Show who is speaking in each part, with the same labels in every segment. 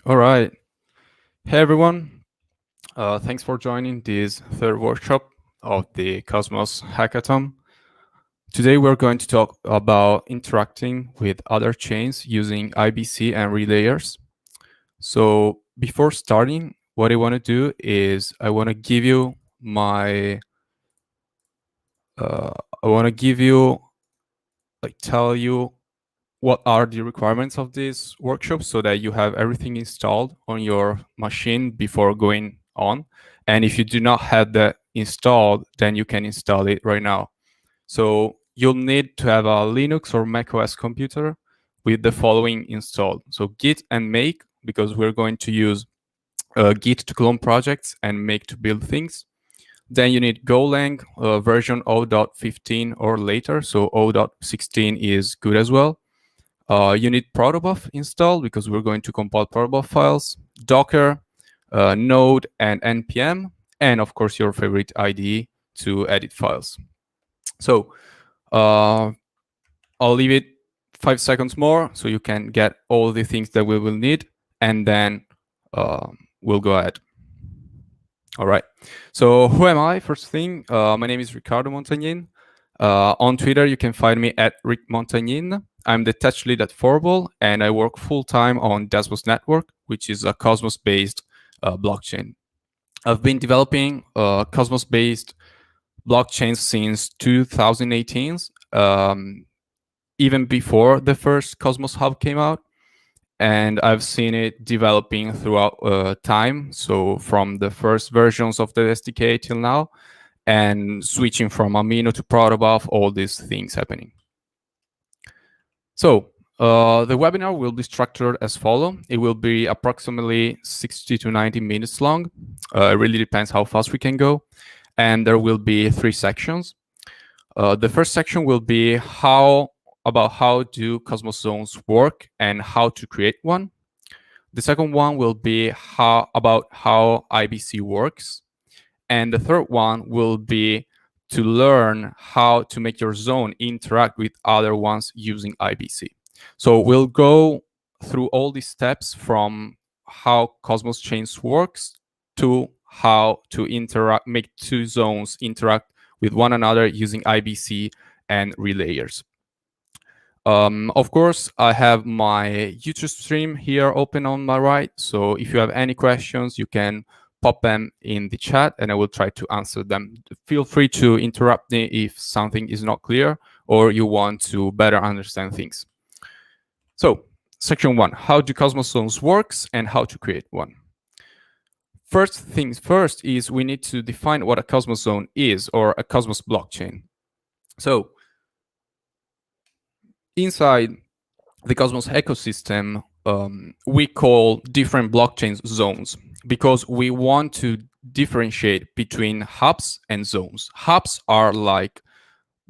Speaker 1: All right. Hey, everyone. Thanks for joining this third workshop of the Cosmos Hackathon. Today, we're going to talk about interacting with other chains using IBC and relayers. So before starting, what I want to do is I want to give you my, I want to give you, tell you what are the requirements of this workshop so that you have everything installed on your machine before going on. And if you do not have that installed, then you can install it right now. So you'll need to have a Linux or macOS computer with the following installed. So Git and Make, because we're going to use Git to clone projects and Make to build things. Then you need Golang version 0.15 or later. So 0.16 is good as well. You need protobuf installed because we're going to compile protobuf files, Docker, Node, and npm, and of course your favorite IDE to edit files. So I'll leave it 5 seconds more so you can get all the things that we will need, and then we'll go ahead. All right. So who am I? First thing, my name is Riccardo Montagnin. On Twitter, you can find me at Rick Montagnin. I'm the tech lead at Forbol, and I work full-time on Desmos Network, which is a Cosmos-based blockchain. I've been developing Cosmos-based blockchains since 2018, even before the first Cosmos Hub came out. And I've seen it developing throughout time. So from the first versions of the SDK till now, and switching from Amino to protobuf, all these things happening. So the webinar will be structured as follows. It will be approximately 60 to 90 minutes long. It really depends how fast we can go. And there will be 3 sections. The first section will be about how do Cosmos zones work and how to create one. The second one will be about how IBC works. And the third one will be to learn how to make your zone interact with other ones using IBC. So we'll go through all these steps from how Cosmos chains works to how to make 2 zones interact with one another using IBC and relayers. Of course, I have my YouTube stream here open on my right. So if you have any questions, you can pop them in the chat and I will try to answer them. Feel free to interrupt me if something is not clear or you want to better understand things. So section 1, how do Cosmos zones works and how to create one. First things first is we need to define what a Cosmos zone is or a Cosmos blockchain. So inside the Cosmos ecosystem, we call different blockchains zones because we want to differentiate between hubs and zones. Hubs are like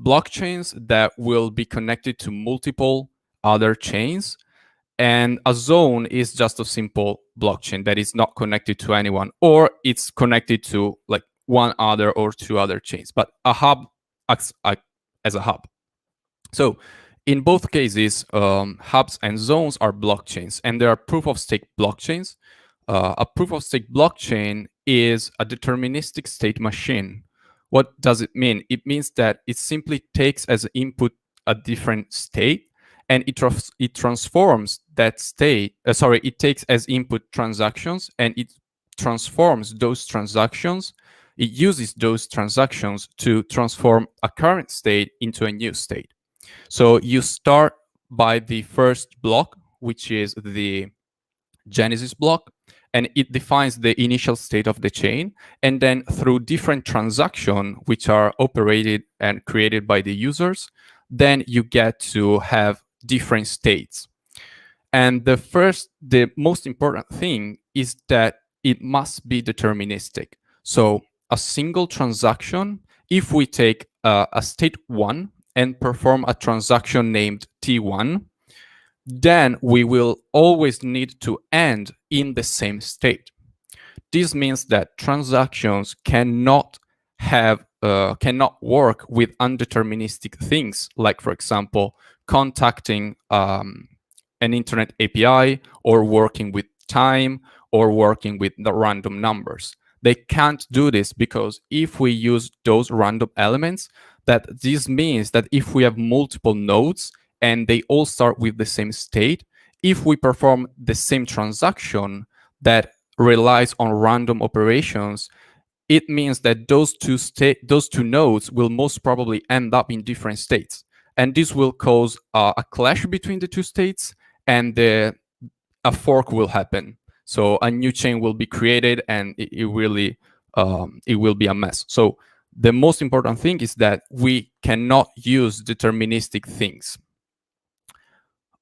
Speaker 1: blockchains that will be connected to multiple other chains, and a zone is just a simple blockchain that is not connected to anyone, or it's connected to like one other or 2 other chains, but a hub acts as a hub. So in both cases, hubs and zones are blockchains, and they are proof-of-stake blockchains. A proof-of-stake blockchain is a deterministic state machine. What does it mean? It means that it simply takes as input a different state, and it transforms that state. It takes as input transactions, and it transforms those transactions. It uses those transactions to transform a current state into a new state. So you start by the first block, which is the Genesis block, and it defines the initial state of the chain. And then through different transactions, which are operated and created by the users, then you get to have different states. And the most important thing is that it must be deterministic. So a single transaction, if we take a state 1, and perform a transaction named T1, then we will always need to end in the same state. This means that transactions cannot work with undeterministic things, like, for example, contacting an internet API or working with time or working with the random numbers. They can't do this because if we use those random elements, that this means that if we have multiple nodes and they all start with the same state, if we perform the same transaction that relies on random operations, it means that those two nodes will most probably end up in different states. And this will cause a clash between the two states, and a fork will happen. So a new chain will be created, and it will be a mess. So the most important thing is that we cannot use deterministic things.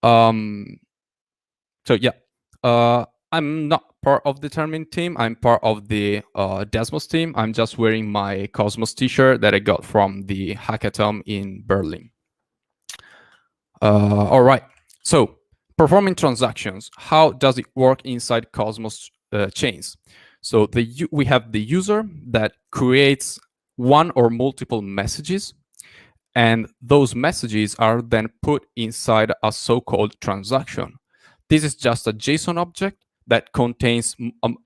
Speaker 1: So yeah, I'm not part of the Determine team. I'm part of the Desmos team. I'm just wearing my Cosmos t-shirt that I got from the HackAtom in Berlin. All right, so performing transactions. How does it work inside Cosmos chains? So we have the user that creates one or multiple messages, and those messages are then put inside a so-called transaction. This is just a JSON object that contains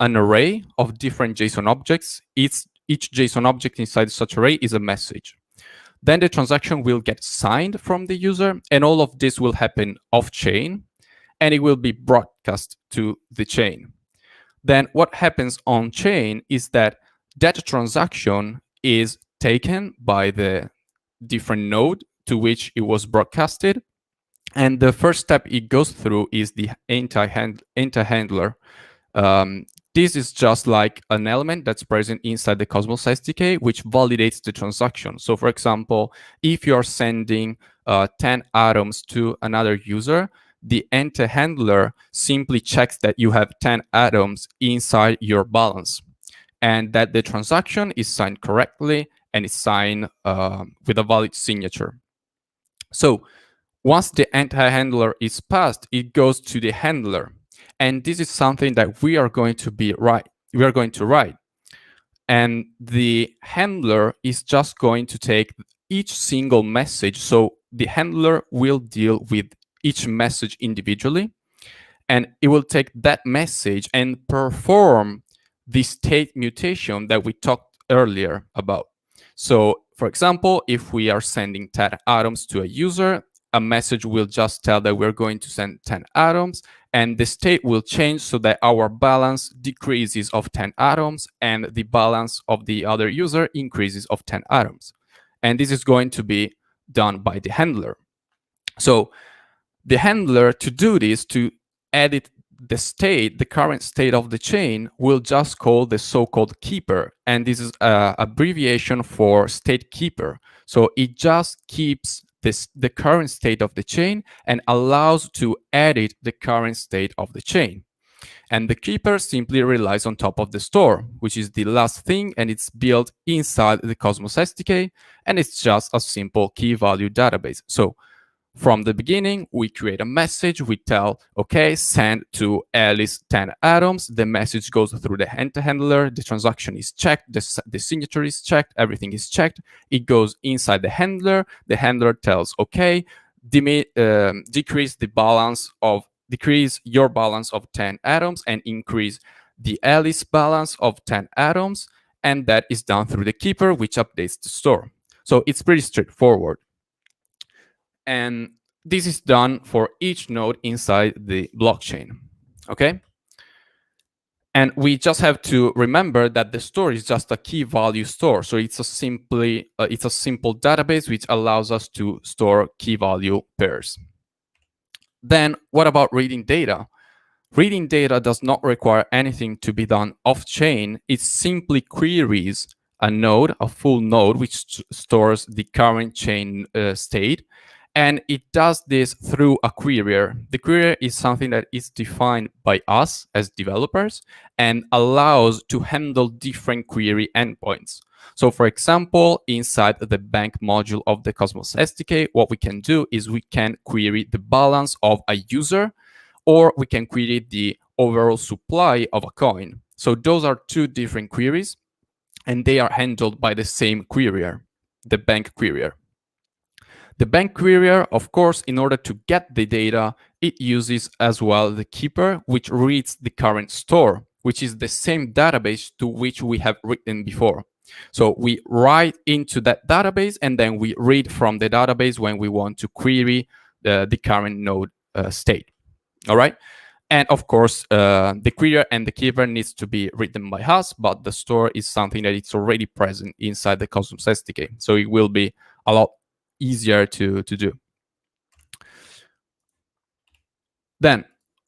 Speaker 1: an array of different JSON objects. Each JSON object inside such array is a message. Then the transaction will get signed from the user, and all of this will happen off-chain, and it will be broadcast to the chain. Then what happens on-chain is that transaction is taken by the different node to which it was broadcasted. And the first step it goes through is the anti-handler. This is just like an element that's present inside the Cosmos SDK, which validates the transaction. So for example, if you're sending 10 atoms to another user, the anti-handler simply checks that you have 10 atoms inside your balance, and that the transaction is signed correctly and is signed with a valid signature. So once the anti-handler is passed, it goes to the handler. And this is something that we are going to write. And the handler is just going to take each single message. So the handler will deal with each message individually, and it will take that message and perform the state mutation that we talked earlier about. So for example, if we are sending 10 atoms to a user, a message will just tell that we're going to send 10 atoms, and the state will change so that our balance decreases of 10 atoms and the balance of the other user increases of 10 atoms. And this is going to be done by the handler. So the handler, to do this, to edit the current state of the chain, will just call the so-called keeper. And this is an abbreviation for state keeper. So it just keeps the current state of the chain and allows to edit the current state of the chain. And the keeper simply relies on top of the store, which is the last thing, and it's built inside the Cosmos SDK, and it's just a simple key value database. So from the beginning, we create a message. We tell, okay, send to Alice 10 atoms. The message goes through the anti-handler. The transaction is checked. The signature is checked. Everything is checked. It goes inside the handler. The handler tells, okay, decrease your balance of 10 atoms and increase the Alice balance of 10 atoms. And that is done through the keeper, which updates the store. So it's pretty straightforward. And this is done for each node inside the blockchain, okay? And we just have to remember that the store is just a key value store. So it's a simple database which allows us to store key value pairs. Then what about reading data? Reading data does not require anything to be done off-chain. It simply queries a node, a full node, which stores the current chain state. And it does this through a querier. The querier is something that is defined by us as developers and allows to handle different query endpoints. So for example, inside the bank module of the Cosmos SDK, what we can do is we can query the balance of a user, or we can query the overall supply of a coin. So those are two different queries, and they are handled by the same querier, the bank querier. The bank querier, of course, in order to get the data, it uses as well the keeper, which reads the current store, which is the same database to which we have written before. So we write into that database, and then we read from the database when we want to query the current node state. All right. And of course, the querier and the keeper needs to be written by us, but the store is something that it's already present inside the Cosmos SDK. So it will be a lot easier to do. Then,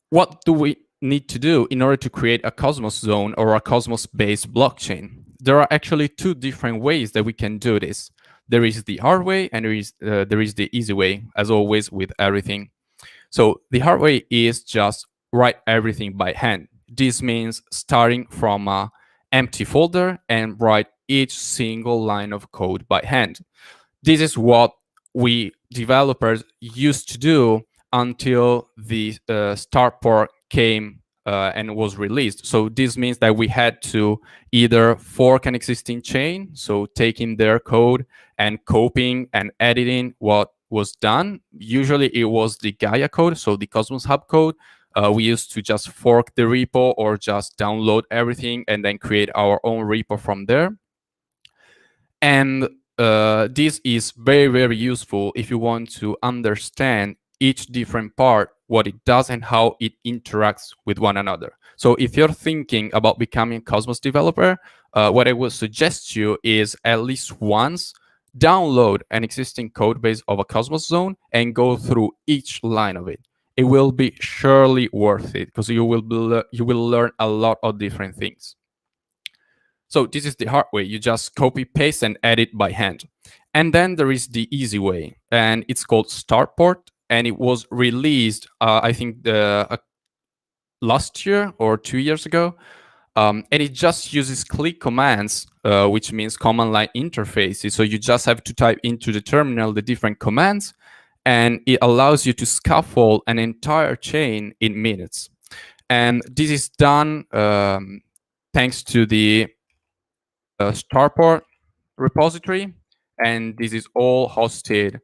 Speaker 1: what do we need to do in order to create a Cosmos zone or a Cosmos-based blockchain? There are actually two different ways that we can do this. There is the hard way and there is the easy way, as always with everything. So the hard way is just write everything by hand. This means starting from an empty folder and write each single line of code by hand. This is what we developers used to do until the Starport came and was released. So this means that we had to either fork an existing chain, so taking their code and copying and editing what was done. Usually it was the Gaia code, so the Cosmos Hub code. We used to just fork the repo or just download everything and then create our own repo from there. And this is very, very useful if you want to understand each different part, what it does and how it interacts with one another. So if you're thinking about becoming a Cosmos developer, what I would suggest you is at least once download an existing code base of a Cosmos zone and go through each line of it. It will be surely worth it because you will learn a lot of different things. So this is the hard way. You just copy, paste, and edit by hand. And then there is the easy way, and it's called Starport, and it was released, I think, last year or 2 years ago. And it just uses click commands, which means command line interfaces. So you just have to type into the terminal the different commands, and it allows you to scaffold an entire chain in minutes. And this is done thanks to the Starport repository, and this is all hosted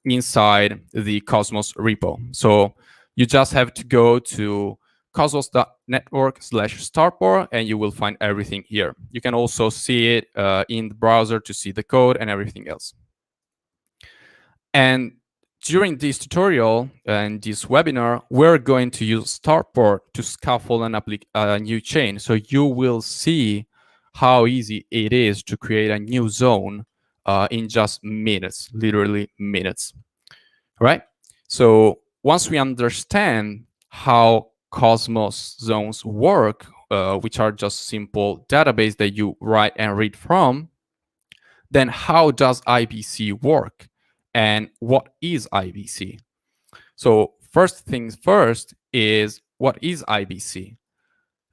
Speaker 1: inside the Cosmos repo. So you just have to go to cosmos.network/starport and you will find everything here. You can also see it in the browser to see the code and everything else. And during this tutorial and this webinar, we're going to use Starport to scaffold a new chain. So you will see how easy it is to create a new zone in just minutes, literally minutes, right? So once we understand how Cosmos zones work, which are just simple database that you write and read from, then how does IBC work? And what is IBC? So first things first is, what is IBC?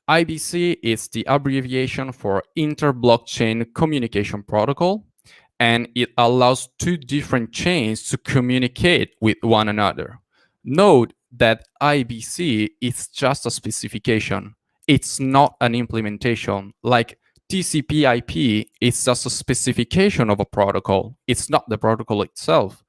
Speaker 1: IBC is the abbreviation for Inter-Blockchain Communication Protocol, and it allows two different chains to communicate with one another. Note that IBC is just a specification. It's not an implementation. Like TCP/IP is just a specification of a protocol. It's not the protocol itself.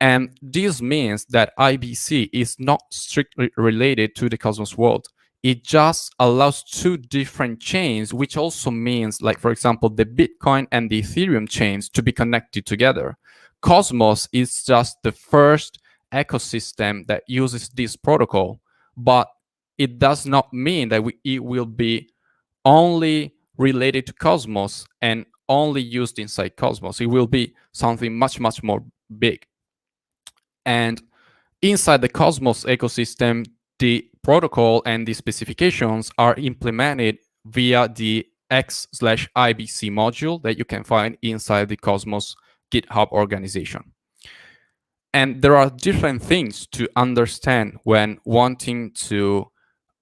Speaker 1: And this means that IBC is not strictly related to the Cosmos world. It just allows two different chains, which also means, like, for example, the Bitcoin and the Ethereum chains to be connected together. Cosmos is just the first ecosystem that uses this protocol, but it does not mean that it will be only related to Cosmos and only used inside Cosmos. It will be something much, much more big. And inside the Cosmos ecosystem, the protocol and the specifications are implemented via the X/IBC module that you can find inside the Cosmos GitHub organization. And there are different things to understand when wanting to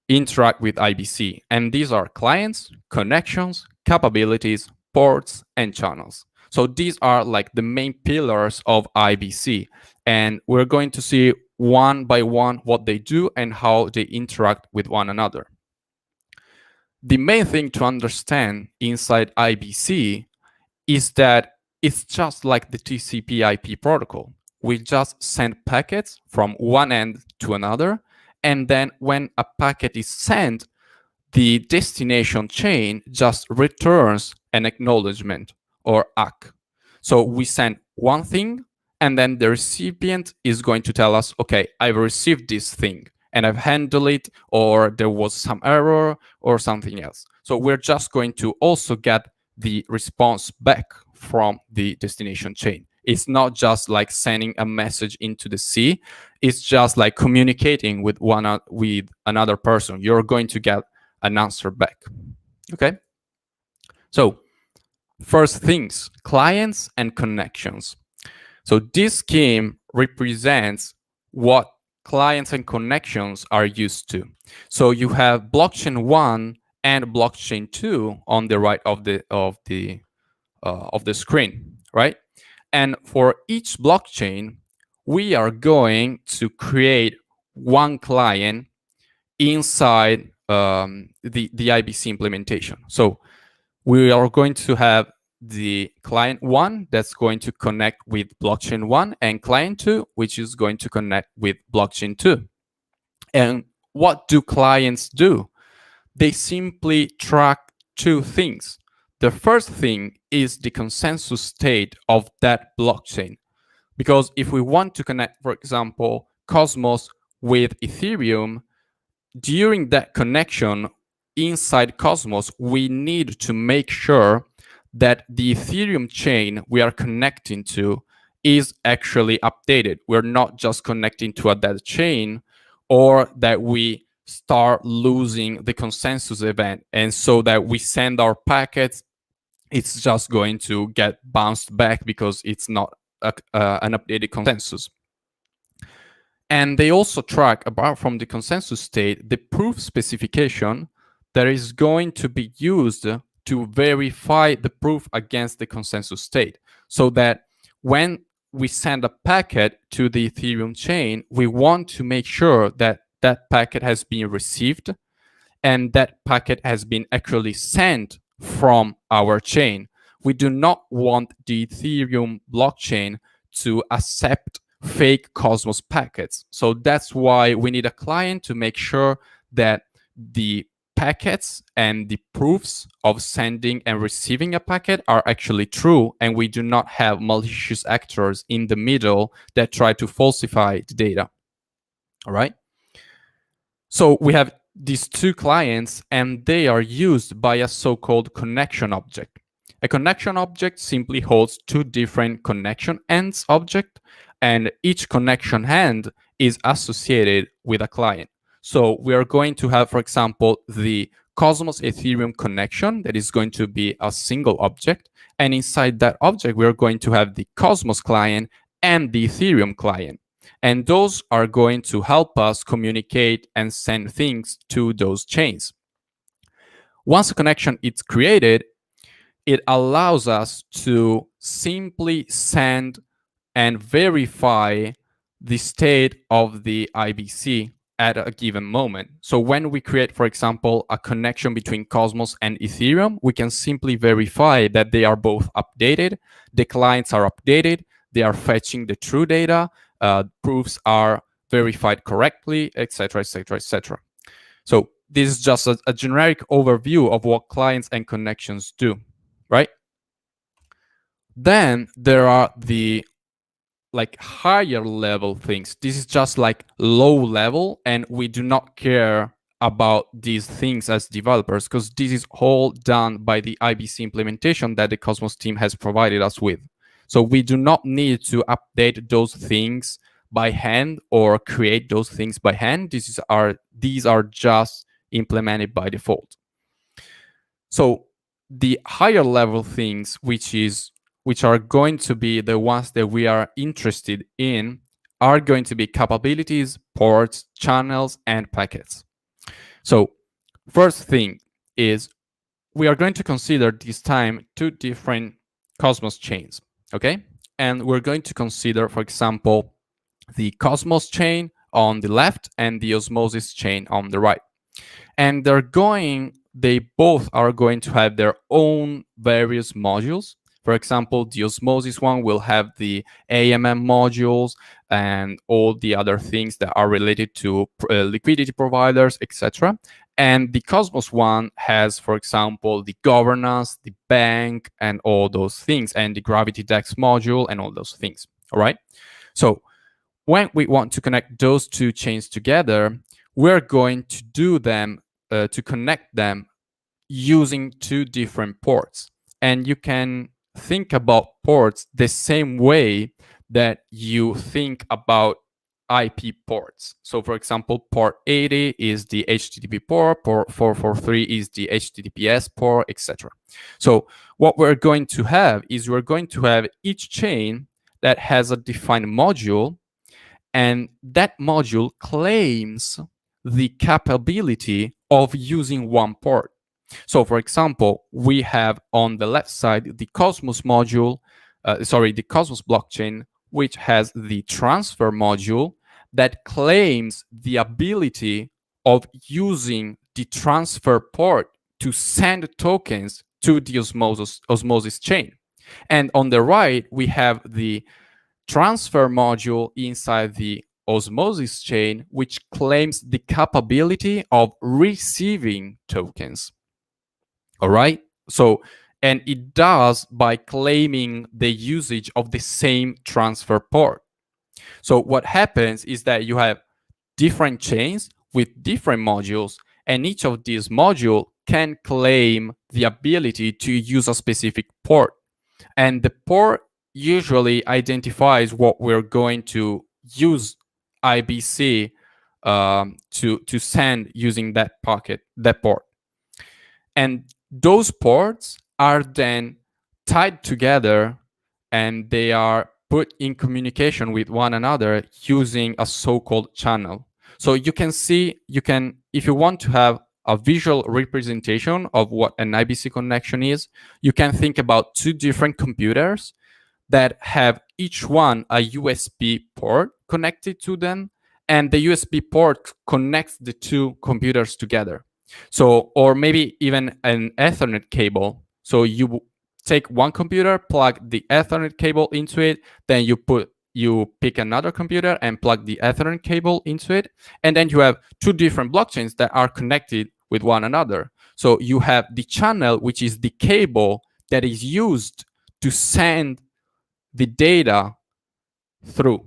Speaker 1: interact with IBC. And these are clients, connections, capabilities, ports, and channels. So these are like the main pillars of IBC. And we're going to see one by one what they do and how they interact with one another. The main thing to understand inside IBC is that it's just like the TCP/IP protocol. We just send packets from one end to another, and then when a packet is sent, the destination chain just returns an acknowledgement or ACK. So we send one thing, and then the recipient is going to tell us, okay, I've received this thing and I've handled it, or there was some error or something else. So we're just going to also get the response back from the destination chain. It's not just like sending a message into the sea. It's just like communicating with another person. You're going to get an answer back. Okay. So first things, clients and connections. So this scheme represents what clients and connections are used to. So you have blockchain 1 and blockchain 2 on the right of the screen, right? And for each blockchain, we are going to create one client inside the IBC implementation. So we are going to have the client 1 that's going to connect with blockchain 1 and client 2, which is going to connect with blockchain 2. And what do clients do? They simply track two things. The first thing is the consensus state of that blockchain. Because if we want to connect, for example, Cosmos with Ethereum, during that connection inside Cosmos, we need to make sure that the Ethereum chain we are connecting to is actually updated. We're not just connecting to a dead chain, or that we start losing the consensus event, and so that we send our packets, it's just going to get bounced back because it's not an updated consensus. And they also track, apart from the consensus state, the proof specification that is going to be used to verify the proof against the consensus state. So that when we send a packet to the Ethereum chain, we want to make sure that that packet has been received and that packet has been actually sent from our chain. We do not want the Ethereum blockchain to accept fake Cosmos packets. So that's why we need a client to make sure that the packets and the proofs of sending and receiving a packet are actually true, and we do not have malicious actors in the middle that try to falsify the data. All right. So we have these two clients, and they are used by a so-called connection object. A connection object simply holds two different connection ends object, and each connection end is associated with a client. So we are going to have, for example, the Cosmos Ethereum connection that is going to be a single object. And inside that object, we are going to have the Cosmos client and the Ethereum client. And those are going to help us communicate and send things to those chains. Once a connection is created, it allows us to simply send and verify the state of the IBC at a given moment. So when we create, for example, a connection between Cosmos and Ethereum, we can simply verify that they are both updated, the clients are updated, they are fetching the true data, proofs are verified correctly, etc., etc., etc. So this is just a generic overview of what clients and connections do, right? Then there are the higher level things. This is just like low level, and we do not care about these things as developers because this is all done by the IBC implementation that the Cosmos team has provided us with. So we do not need to update those things by hand or create those things by hand. These are just implemented by default. So the higher level things, which are going to be the ones that we are interested in, are going to be capabilities, ports, channels, and packets. So first thing is we are going to consider this time two different Cosmos chains, okay? And we're going to consider, for example, the Cosmos chain on the left and the Osmosis chain on the right. And they both are going to have their own various modules. For example, the osmosis one will have the AMM modules and all the other things that are related to liquidity providers, etc. And the Cosmos one has, for example, the governance, the bank, and all those things, and the gravity DEX module and all those things. All right. So when we want to connect those two chains together, we're going to do them to connect them using two different ports. And you can think about ports the same way that you think about IP ports. So for example, port 80 is the HTTP port 443 is the HTTPS port, etc. So what we're going to have is we're going to have each chain that has a defined module, and that module claims the capability of using one port. So for example, we have on the left side the Cosmos module, the Cosmos blockchain, which has the transfer module that claims the ability of using the transfer port to send tokens to the osmosis chain. And on the right, we have the transfer module inside the osmosis chain, which claims the capability of receiving tokens. All right. So, and it does by claiming the usage of the same transfer port. So what happens is that you have different chains with different modules, and each of these modules can claim the ability to use a specific port. And the port usually identifies what we're going to use IBC to send using that port. And those ports are then tied together, and they are put in communication with one another using a so-called channel. So you can see, if you want to have a visual representation of what an IBC connection is, you can think about two different computers that have each one a USB port connected to them, and the USB port connects the two computers together. So, or maybe even an Ethernet cable. So you take one computer, plug the Ethernet cable into it, then you pick another computer and plug the Ethernet cable into it, and then you have two different blockchains that are connected with one another. So you have the channel, which is the cable that is used to send the data through.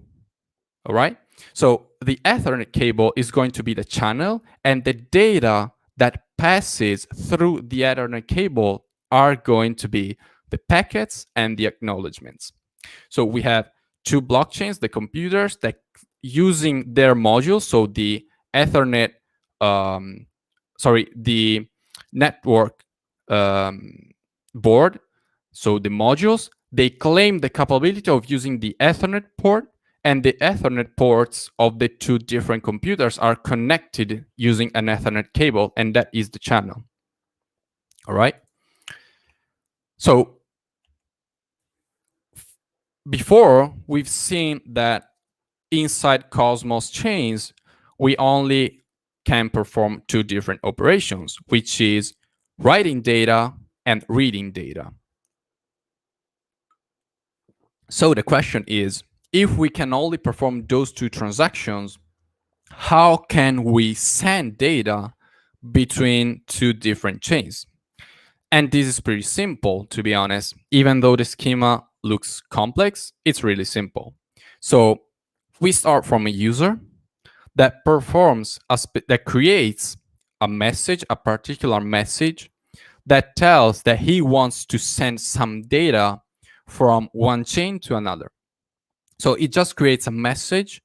Speaker 1: All right. So the Ethernet cable is going to be the channel, and the data that passes through the Ethernet cable are going to be the packets and the acknowledgements. So we have two blockchains, the computers that using their modules. So the Ethernet, the network board. So the modules, they claim the capability of using the Ethernet port, and the Ethernet ports of the two different computers are connected using an Ethernet cable, and that is the channel. All right. So before, we've seen that inside Cosmos chains, we only can perform two different operations, which is writing data and reading data. So the question is, if we can only perform those two transactions, how can we send data between two different chains? And this is pretty simple, to be honest. Even though the schema looks complex, it's really simple. So we start from a user that that creates a message, a particular message that tells that he wants to send some data from one chain to another. So it just creates a message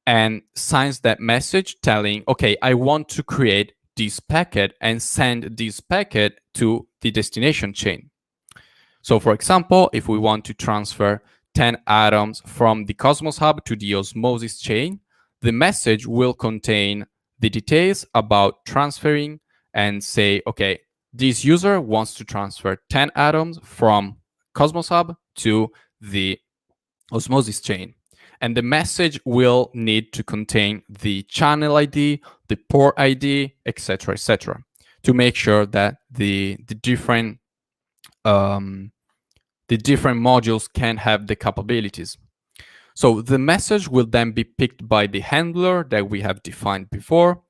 Speaker 1: and signs that message telling, okay, I want to create this packet and send this packet to the destination chain. So for example, if we want to transfer 10 atoms from the Cosmos Hub to the Osmosis chain, the message will contain the details about transferring and say, okay, this user wants to transfer 10 atoms from Cosmos Hub to the Osmosis chain. And the message will need to contain the channel ID, the port ID, etc., to make sure that the different the different modules can have the capabilities. So the message will then be picked by the handler that we have defined before,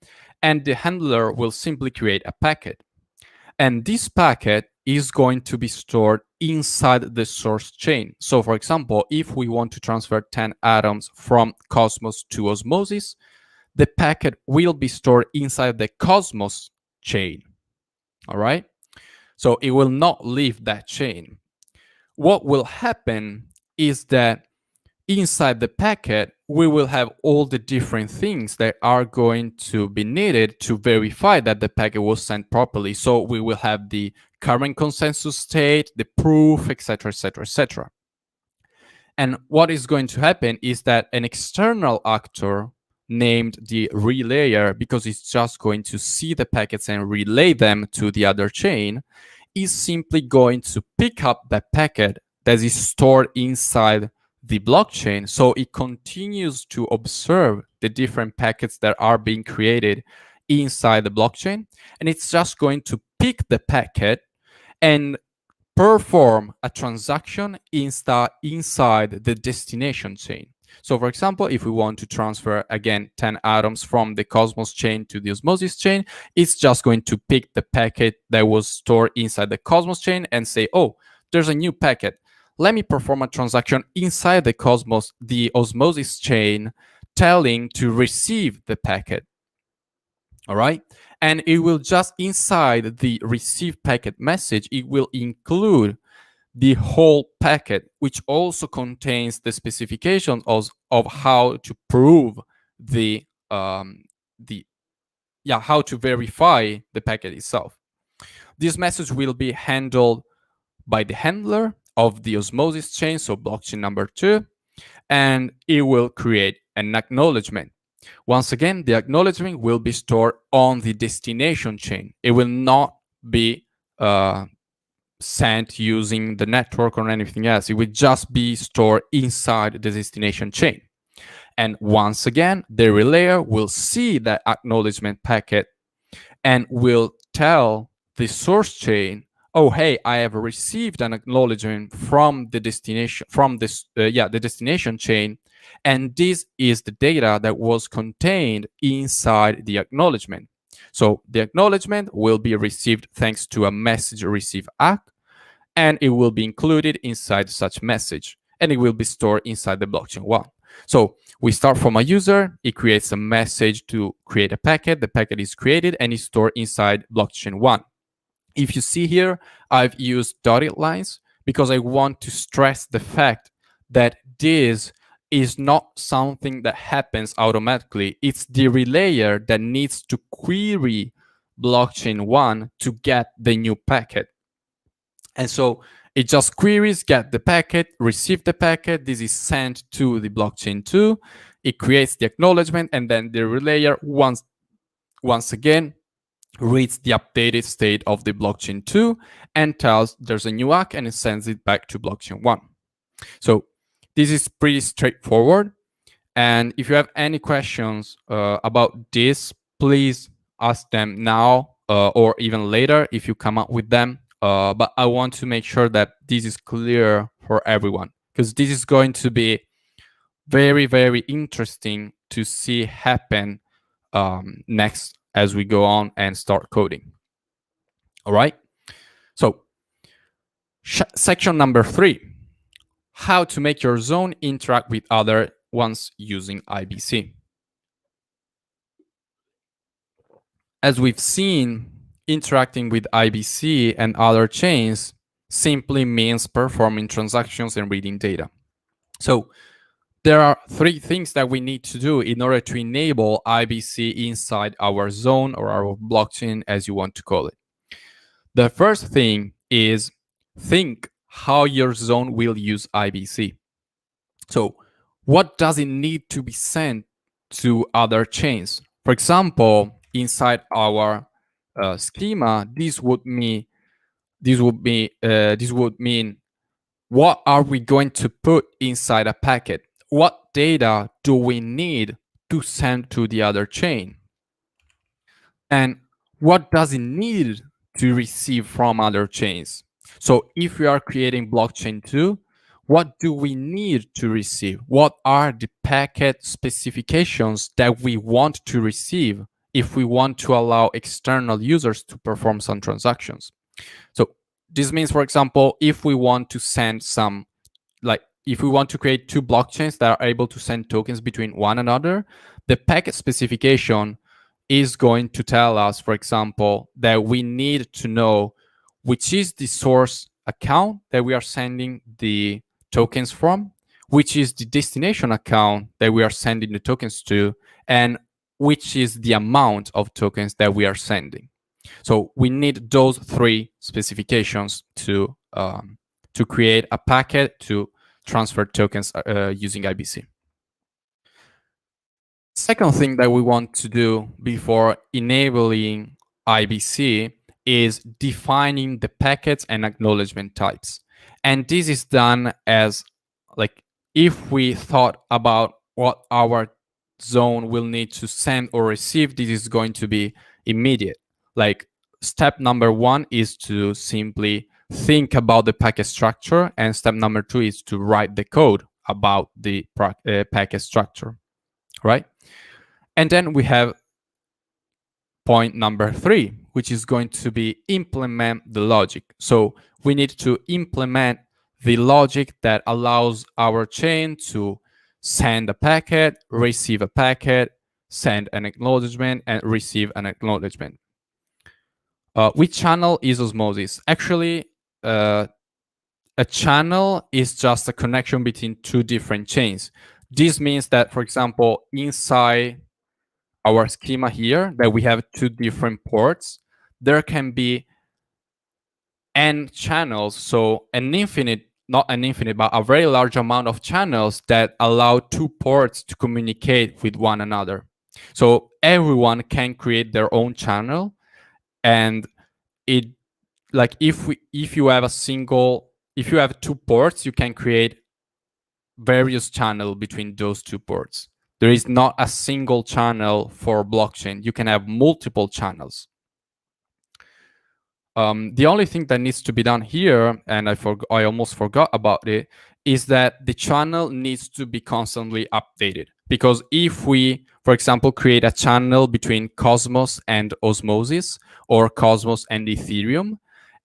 Speaker 1: and the handler will simply create a packet. And this packet is going to be stored inside the source chain. So for example, if we want to transfer 10 atoms from Cosmos to Osmosis, the packet will be stored inside the Cosmos chain. All right? So it will not leave that chain. What will happen is that inside the packet, we will have all the different things that are going to be needed to verify that the packet was sent properly. So we will have the current consensus state, the proof, etc., etc., etc. And what is going to happen is that an external actor named the relayer, because it's just going to see the packets and relay them to the other chain, is simply going to pick up that packet that is stored inside the blockchain. So it continues to observe the different packets that are being created inside the blockchain. And it's just going to pick the packet and perform a transaction inside the destination chain. So for example, if we want to transfer, again, 10 atoms from the Cosmos chain to the Osmosis chain, it's just going to pick the packet that was stored inside the Cosmos chain and say, oh, there's a new packet. Let me perform a transaction inside the Osmosis chain, telling to receive the packet. All right. And it will just, inside the receive packet message, it will include the whole packet, which also contains the specifications of how to prove how to verify the packet itself. This message will be handled by the handler of the Osmosis chain, so blockchain number 2, and it will create an acknowledgement. Once again, the acknowledgement will be stored on the destination chain. It will not be sent using the network or anything else. It will just be stored inside the destination chain. And once again, the relayer will see that acknowledgement packet and will tell the source chain, oh, hey, I have received an acknowledgement from the destination, the destination chain, and this is the data that was contained inside the acknowledgement. So the acknowledgement will be received thanks to a message receive ACK, and it will be included inside such message, and it will be stored inside the blockchain 1. So we start from a user, it creates a message to create a packet, the packet is created and is stored inside blockchain 1. If you see here, I've used dotted lines because I want to stress the fact that this is not something that happens automatically. It's the relayer that needs to query blockchain 1 to get the new packet. And so it just queries, get the packet, receive the packet. This is sent to the blockchain 2. It creates the acknowledgement, and then the relayer once again reads the updated state of the blockchain 2 and tells there's a new ACK, and it sends it back to blockchain 1. So this is pretty straightforward. And if you have any questions about this, please ask them now or even later if you come up with them. But I want to make sure that this is clear for everyone, because this is going to be very, very interesting to see happen next as we go on and start coding. All right. So section number 3, how to make your zone interact with other ones using IBC. As we've seen, interacting with IBC and other chains simply means performing transactions and reading data. So there are 3 things that we need to do in order to enable IBC inside our zone or our blockchain, as you want to call it. The first thing is think how your zone will use IBC. So what does it need to be sent to other chains? For example, inside our schema, this would mean what are we going to put inside a packet? What data do we need to send to the other chain? And what does it need to receive from other chains? So if we are creating blockchain 2, what do we need to receive? What are the packet specifications that we want to receive if we want to allow external users to perform some transactions? So this means, for example, if we want to send some, like if we want to create two blockchains that are able to send tokens between one another, the packet specification is going to tell us, for example, that we need to know which is the source account that we are sending the tokens from, which is the destination account that we are sending the tokens to, and which is the amount of tokens that we are sending. So we need those three specifications to create a packet to transfer tokens using IBC. Second thing that we want to do before enabling IBC is defining the packets and acknowledgement types. And this is done as, like, if we thought about what our zone will need to send or receive, this is going to be immediate. Like, step number one is to simply think about the packet structure, and step number two is to write the code about the packet structure, right? And then we have point number three, which is going to be implement the logic. So we need to implement the logic that allows our chain to send a packet, receive a packet, send an acknowledgement, and receive an acknowledgement. Which channel is osmosis? Actually, a channel is just a connection between two different chains. This means that, for example, inside our schema here, that we have two different ports, there can be n channels, so an infinite, not an infinite, but a very large amount of channels that allow two ports to communicate with one another. So everyone can create their own channel, and it, like, if you have two ports, you can create various channels between those two ports. There is not a single channel for blockchain. You can have multiple channels. The only thing that needs to be done here, and I almost forgot about it, is that the channel needs to be constantly updated. Because if we, for example, create a channel between Cosmos and Osmosis, or Cosmos and Ethereum,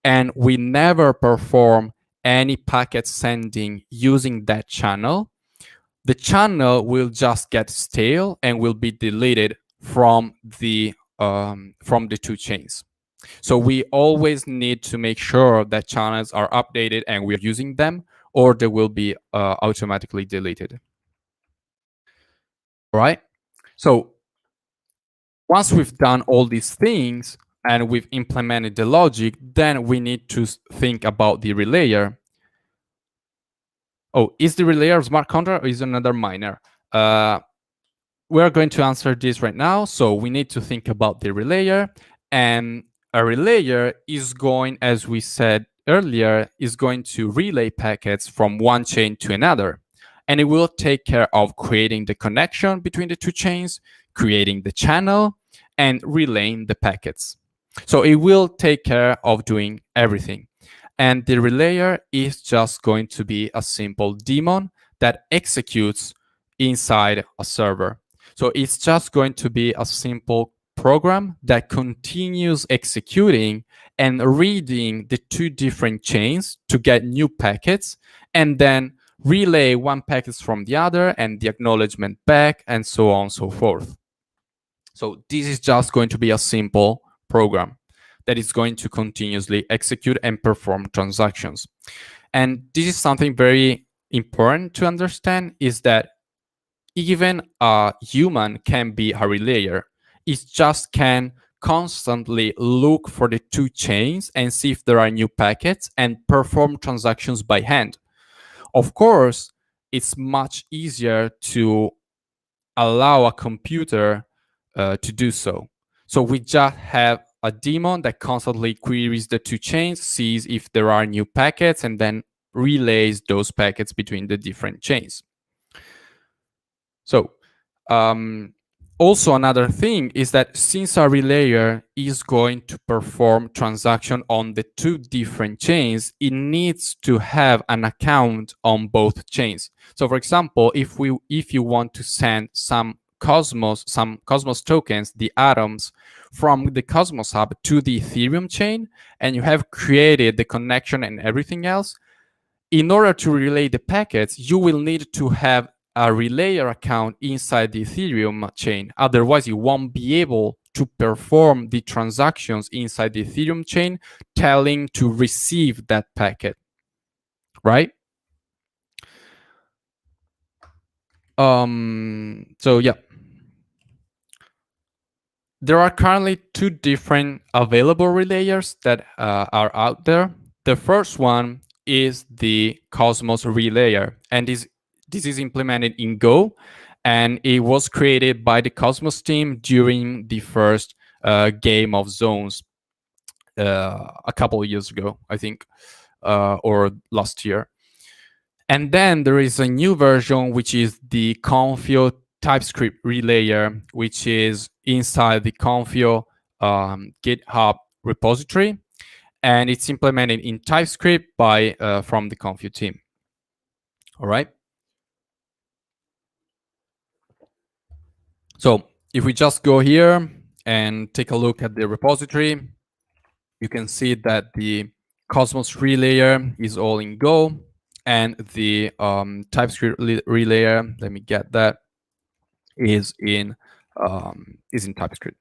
Speaker 1: and we never perform any packet sending using that channel, the channel will just get stale and will be deleted from the two chains. So we always need to make sure that channels are updated and we're using them, or they will be automatically deleted. All right. So once we've done all these things and we've implemented the logic, then we need to think about the relayer. Oh, is the relayer a smart contract or is it another miner? We're going to answer this right now. So we need to think about the relayer, and a relayer is going, as we said earlier, is going to relay packets from one chain to another. And it will take care of creating the connection between the two chains, creating the channel, and relaying the packets. So it will take care of doing everything. And the relayer is just going to be a simple daemon that executes inside a server. So it's just going to be a simple program that continues executing and reading the two different chains to get new packets, and then relay one packet from the other and the acknowledgement back, and so on and so forth. So this is just going to be a simple program that is going to continuously execute and perform transactions. And this is something very important to understand, is that even a human can be a relayer. It just can constantly look for the two chains and see if there are new packets and perform transactions by hand. Of course, it's much easier to allow a computer to do so. So we just have a daemon that constantly queries the two chains, sees if there are new packets, and then relays those packets between the different chains. So also another thing is that since our relayer is going to perform transaction on the two different chains, it needs to have an account on both chains. So for example, if you want to send some Cosmos tokens, the atoms, from the Cosmos hub to the Ethereum chain, and you have created the connection and everything else, in order to relay the packets, you will need to have a relayer account inside the Ethereum chain. Otherwise, you won't be able to perform the transactions inside the Ethereum chain, telling to receive that packet, right? So yeah, there are currently two different available relayers that are out there. The first one is the Cosmos relayer, and this is implemented in Go, and it was created by the Cosmos team during the first game of Zones a couple of years ago, I think, or last year. And then there is a new version, which is the Confio Typescript Relayer, which is inside the Confio GitHub repository, and it's implemented in TypeScript by from the Confio team. All right. So if we just go here and take a look at the repository, you can see that the Cosmos relayer is all in Go, and the TypeScript relayer, let me get that, is in TypeScript,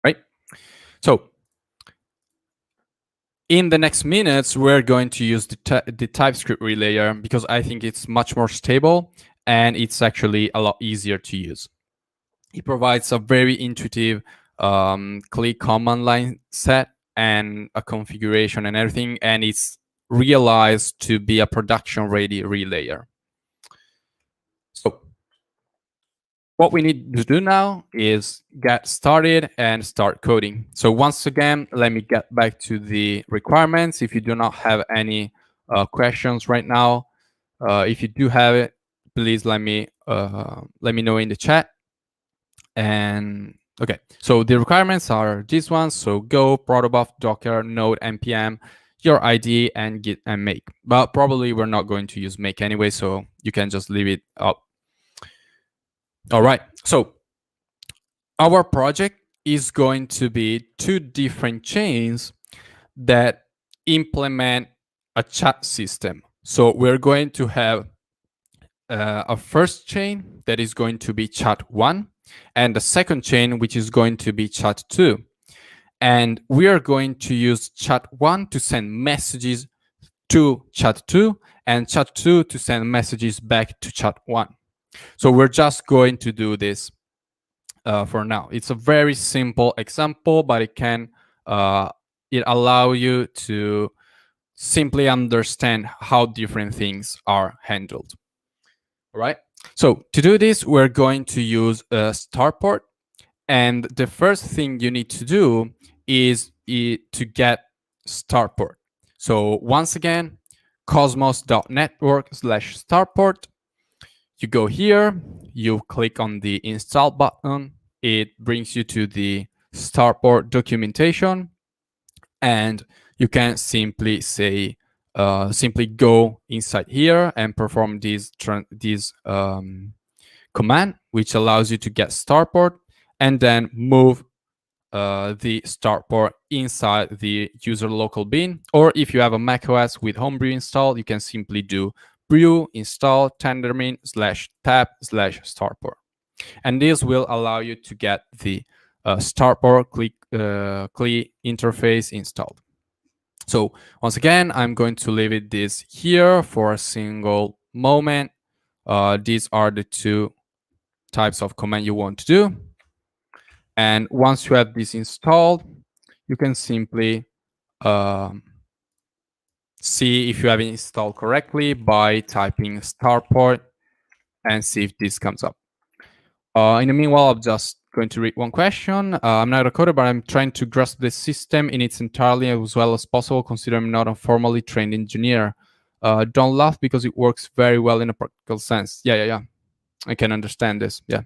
Speaker 1: right? So in the next minutes, we're going to use the TypeScript relayer because I think it's much more stable and it's actually a lot easier to use. It provides a very intuitive click command line set and a configuration and everything, and it's realized to be a production-ready relayer. So what we need to do now is get started and start coding. So once again, let me get back to the requirements. If you do not have any questions right now, if you do have it, please let me know in the chat. And okay, so the requirements are these ones. So Go, protobuf, Docker, Node, npm, your ID, and Git and make. But probably we're not going to use make anyway, so you can just leave it up. All right, so our project is going to be two different chains that implement a chat system. So we're going to have a first chain that is going to be chat1, and the second chain which is going to be chat2. And we are going to use chat1 to send messages to chat2, and chat2 to send messages back to chat1. So we're just going to do this for now. It's a very simple example, but it can it allow you to simply understand how different things are handled. All right. So to do this, we're going to use a starport, and the first thing you need to do is to get starport. So once again, cosmos.network/starport. You go here, you click on the install button. It brings you to the starport documentation, and you can simply say, simply go inside here and perform this command, which allows you to get starport, and then move the starport inside the user local bin. Or if you have a macOS with Homebrew installed, you can simply do brew install tendermint /tab/starport, and this will allow you to get the starport CLI interface installed. So once again, I'm going to leave it this here for a single moment. These are the two types of command you want to do. And once you have this installed, you can simply see if you have it installed correctly by typing starport and see if this comes up. In the meanwhile, I'm just going to read one question. I'm not a coder, but I'm trying to grasp the system in its entirety as well as possible, considering I'm not a formally trained engineer. Don't laugh because it works very well in a practical sense. Yeah. I can understand this. Yeah.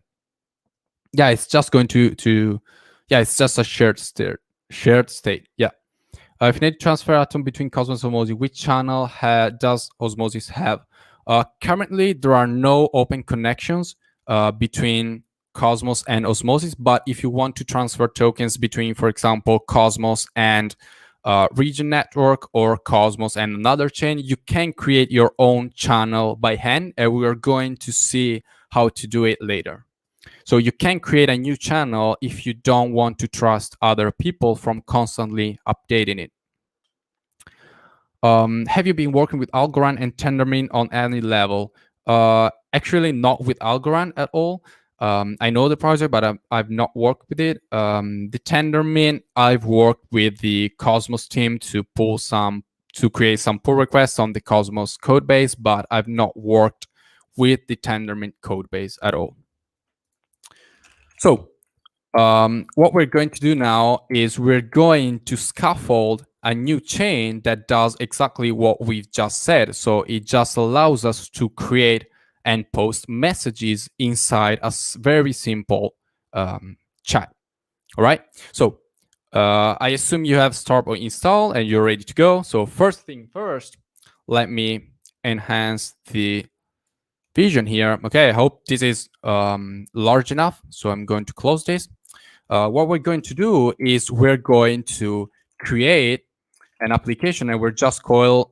Speaker 1: Yeah, it's just going to yeah, it's just a shared state. Yeah. If you need to transfer atom between Cosmos and Osmosis, which channel does Osmosis have? Currently, there are no open connections between Cosmos and Osmosis, but if you want to transfer tokens between, for example, Cosmos and region network or Cosmos and another chain, you can create your own channel by hand, and we are going to see how to do it later. So you can create a new channel if you don't want to trust other people from constantly updating it. Have you been working with Algorand and Tendermint on any level? Actually, not with Algorand at all. I know the project, but I've not worked with it. The Tendermint, I've worked with the Cosmos team to create some pull requests on the Cosmos code base, but I've not worked with the Tendermint code base at all. So what we're going to do now is we're going to scaffold a new chain that does exactly what we've just said. So it just allows us to create and post messages inside a very simple chat. All right. So I assume you have Starboy installed and you're ready to go. So first thing first, let me enhance the vision here. Okay, I hope this is large enough. So I'm going to close this. What we're going to do is we're going to create an application, and we're just going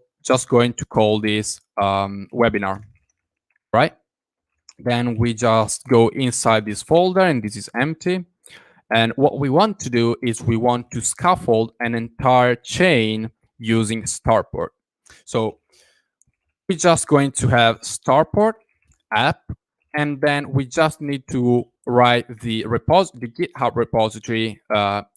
Speaker 1: to call this webinar, right? Then we just go inside this folder, and this is empty. And what we want to do is we want to scaffold an entire chain using Starport. So we're just going to have Starport app, and then we just need to write the GitHub repository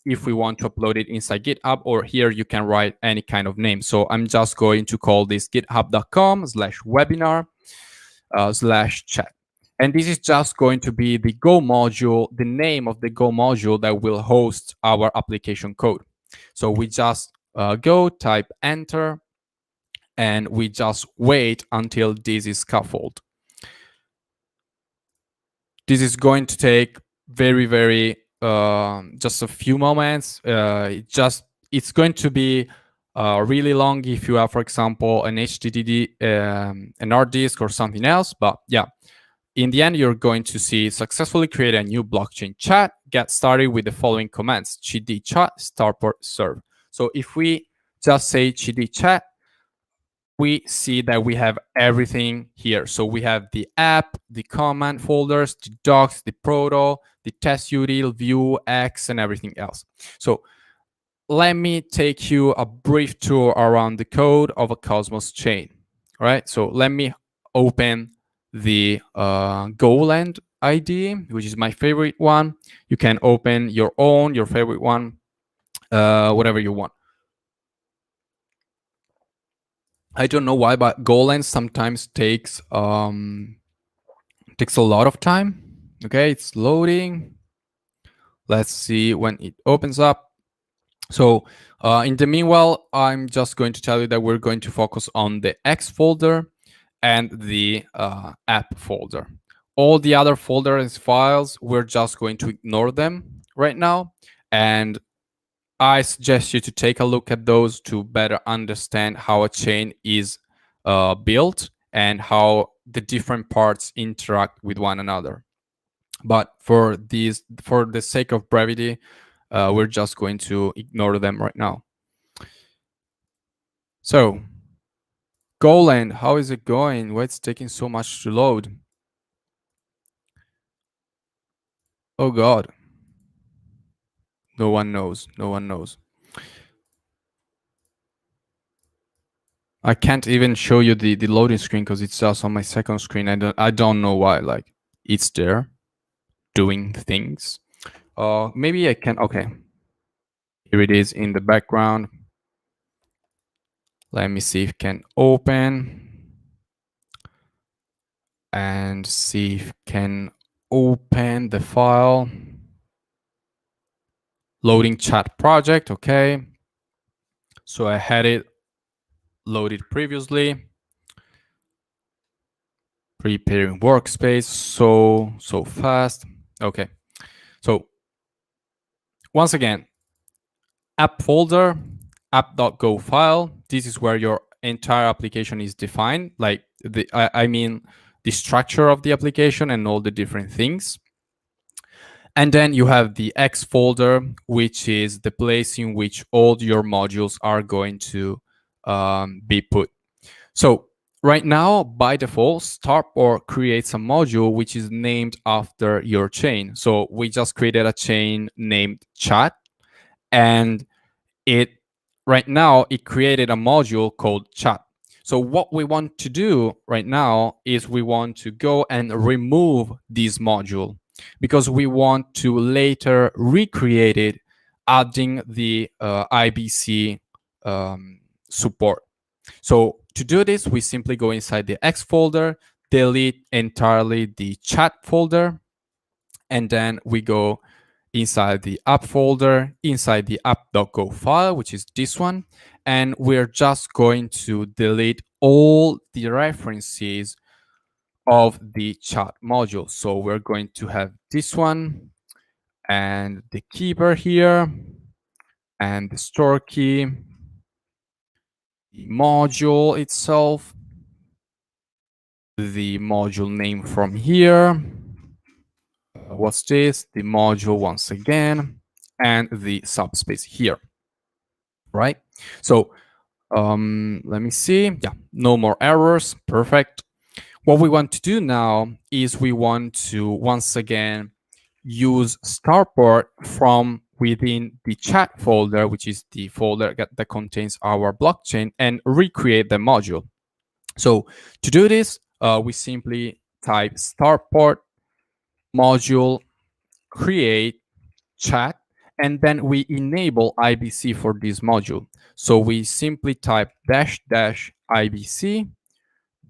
Speaker 1: if we want to upload it inside GitHub, or here you can write any kind of name. So I'm just going to call this github.com/webinar/chat. And this is just going to be the Go module, the name of the Go module that will host our application code. So we just go, type enter, and we just wait until this is scaffolded. This is going to take very just a few moments. It's going to be really long if you have, for example, an HDD, an hard disk or something else. But yeah, in the end, you're going to see successfully create a new blockchain chat. Get started with the following commands: chd chat starport serve. So if we just say chd chat, we see that we have everything here. So we have the app, the command folders, the docs, the proto, the test util, view, X, and everything else. So let me take you a brief tour around the code of a Cosmos chain. All right, so let me open the Golang IDE, which is my favorite one. You can open your favorite one, whatever you want. I don't know why, but Golang sometimes takes a lot of time. Okay, it's loading. Let's see when it opens up. So in the meanwhile, I'm just going to tell you that we're going to focus on the X folder and the app folder. All the other folders files, we're just going to ignore them right now. And I suggest you to take a look at those to better understand how a chain is built and how the different parts interact with one another. But for the sake of brevity, we're just going to ignore them right now. So, Golang, how is it going? Why it's taking so much to load? Oh God. No one knows. No one knows. I can't even show you the loading screen because it's just on my second screen. I don't know why. Like, it's there doing things. Maybe I can. Okay, here it is in the background. Let me see if it can open and see if it can open the file. Loading chat project. Okay, so I had it loaded previously. Preparing workspace so fast. Okay, once again, app folder, app.go file. This is where your entire application is defined, like I mean the structure of the application and all the different things. And then you have the X folder, which is the place in which all your modules are going to be put. So right now, by default, Starport creates a module which is named after your chain. So we just created a chain named chat, and right now it created a module called chat. So what we want to do right now is we want to go and remove this module because we want to later recreate it, adding the IBC support. So to do this, we simply go inside the X folder, delete entirely the chat folder, and then we go inside the app folder, inside the app.go file, which is this one, and we're just going to delete all the references of the chat module. So we're going to have this one and the keeper here and the store key, the module itself, the module name from here. What's this? The module once again, and the subspace here, right? So let me see. Yeah, no more errors. Perfect. What we want to do now is we want to once again use Starport from within the chat folder, which is the folder that contains our blockchain, and recreate the module. So to do this, we simply type Starport module create chat, and then we enable IBC for this module. So we simply type -- IBC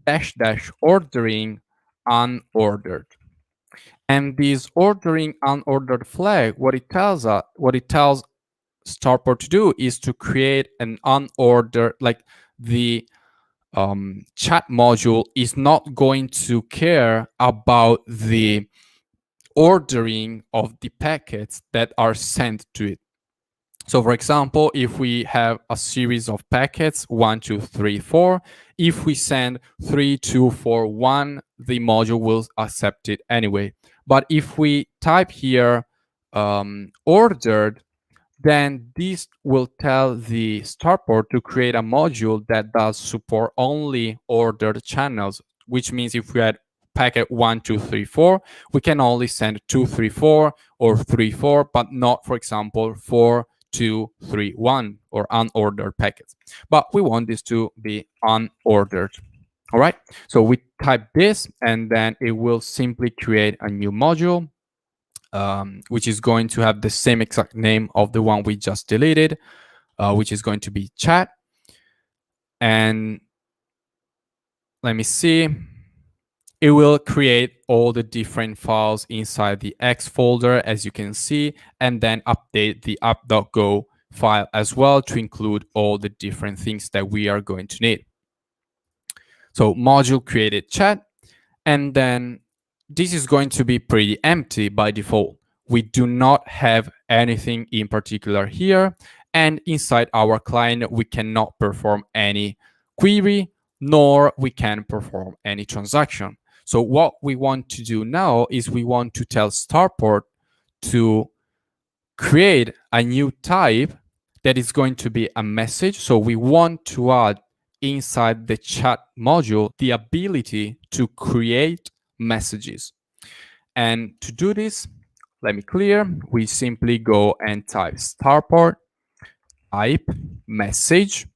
Speaker 1: -- ordering unordered. And this ordering unordered flag, what it tells Starport to do is to create an unordered, like the chat module is not going to care about the ordering of the packets that are sent to it. So for example, if we have a series of packets, 1, 2, 3, 4, if we send 3, 2, 4, 1, the module will accept it anyway. But if we type here ordered, then this will tell the Starport to create a module that does support only ordered channels, which means if we had packet 1, 2, 3, 4, we can only send 2, 3, 4 or 3, 4, but not, for example, 4, 2, 3, 1 or unordered packets. But we want this to be unordered. All right, so we type this and then it will simply create a new module, which is going to have the same exact name of the one we just deleted, which is going to be chat. And let me see. It will create all the different files inside the X folder, as you can see, and then update the app.go file as well to include all the different things that we are going to need. So module created chat, and then this is going to be pretty empty by default. We do not have anything in particular here, and inside our client, we cannot perform any query, nor we can perform any transaction. So what we want to do now is we want to tell Starport to create a new type that is going to be a message. So we want to add inside the chat module the ability to create messages. And to do this, let me clear, we simply go and type Starport type message.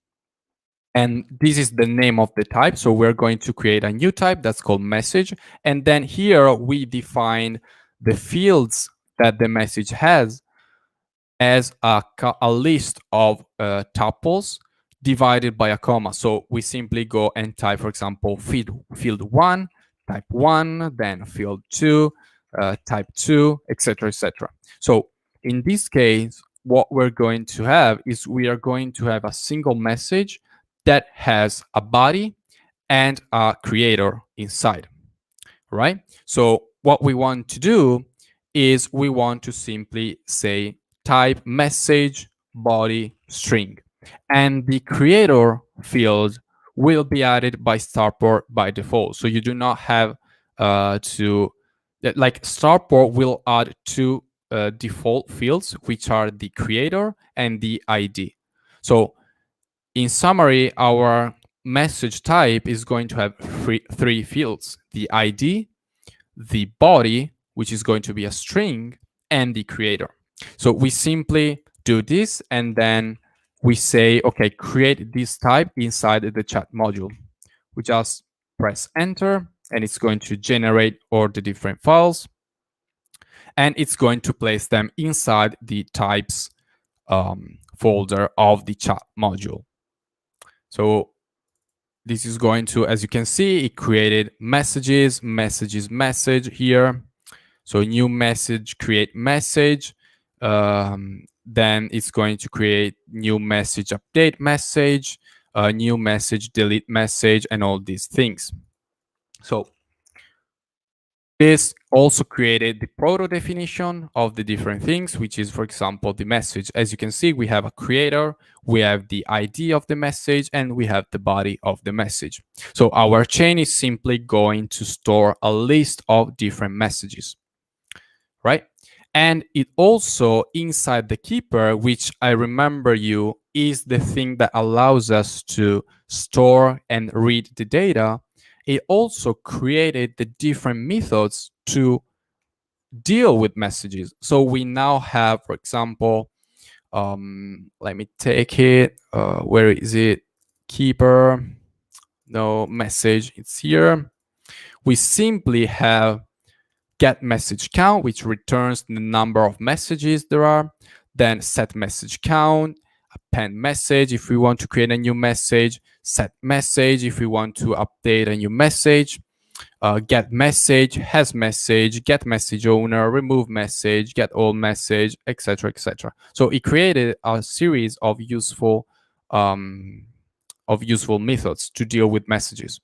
Speaker 1: And this is the name of the type. So we're going to create a new type that's called message. And then here we define the fields that the message has as a list of tuples divided by a comma. So we simply go and type, for example, field 1, type 1, then field 2, type 2, etc., etc. So in this case, what we're going to have is we are going to have a single message that has a body and a creator inside, right? So what we want to do is we want to simply say type, message, body, string. And the creator field will be added by Starport by default. So you do not have to, like Starport will add two default fields, which are the creator and the ID. So in summary, our message type is going to have three fields: the ID, the body, which is going to be a string, and the creator. So we simply do this, and then we say, okay, create this type inside the chat module. We just press enter, and it's going to generate all the different files, and it's going to place them inside the types folder of the chat module. So this is going to, as you can see, it created messages, message here. So new message, create message. Then it's going to create new message, update message, new message, delete message, and all these things. So this also created the proto definition of the different things, which is, for example, the message. As you can see, we have a creator, we have the ID of the message, and we have the body of the message. So our chain is simply going to store a list of different messages, right? And it also, inside the keeper, which I remember you, is the thing that allows us to store and read the data. It also created the different methods to deal with messages. So we now have, for example, let me take it. Where is it? Keeper, no message, it's here. We simply have get message count, which returns the number of messages there are. Then set message count, append message if we want to create a new message, set message if we want to update a new message, get message, has message, get message owner, remove message, get all message, etc., etc. So it created a series of useful methods to deal with messages.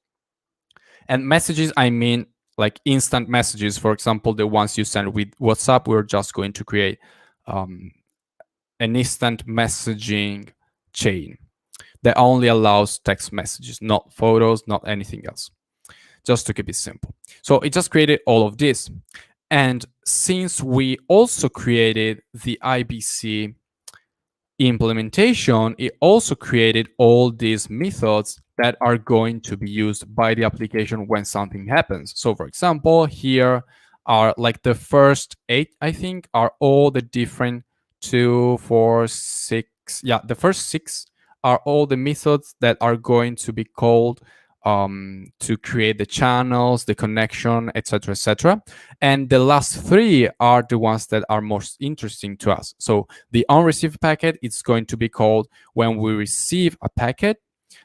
Speaker 1: And messages, I mean like instant messages. For example, the ones you send with WhatsApp, we're just going to create an instant messaging chain that only allows text messages, not photos, not anything else, just to keep it simple. So it just created all of this. And since we also created the IBC implementation, it also created all these methods that are going to be used by the application when something happens. So for example, here are like the first 8, I think, are all the different 2, 4, 6. Yeah, the first 6 are all the methods that are going to be called to create the channels, the connection, etc., etc. And the last 3 are the ones that are most interesting to us. So the onReceive packet is going to be called when we receive a packet.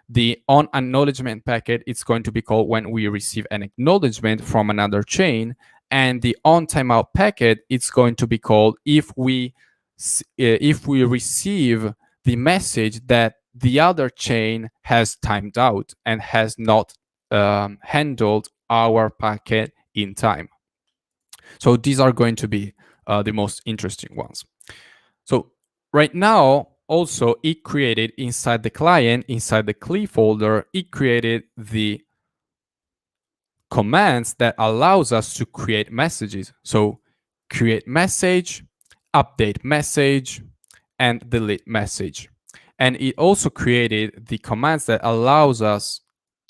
Speaker 1: The onAcknowledgement packet is going to be called when we receive an acknowledgement from another chain. And the onTimeout packet is going to be called if we receive the message that the other chain has timed out and has not handled our packet in time. So these are going to be the most interesting ones. So right now, also, it created inside the client, inside the CLI folder, it created the commands that allows us to create messages. So create message, update message, and delete message. And it also created the commands that allows us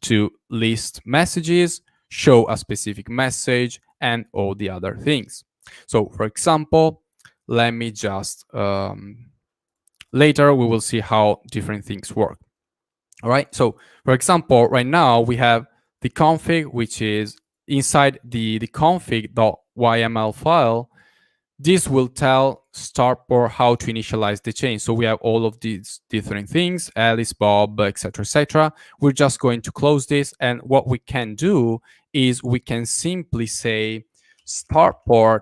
Speaker 1: to list messages, show a specific message, and all the other things. So for example, let me just, later we will see how different things work. All right, so for example, right now we have the config, which is inside the config.yml file. This will tell Starport how to initialize the chain. So we have all of these different things, Alice, Bob, etc., etc. We're just going to close this. And what we can do is we can simply say Starport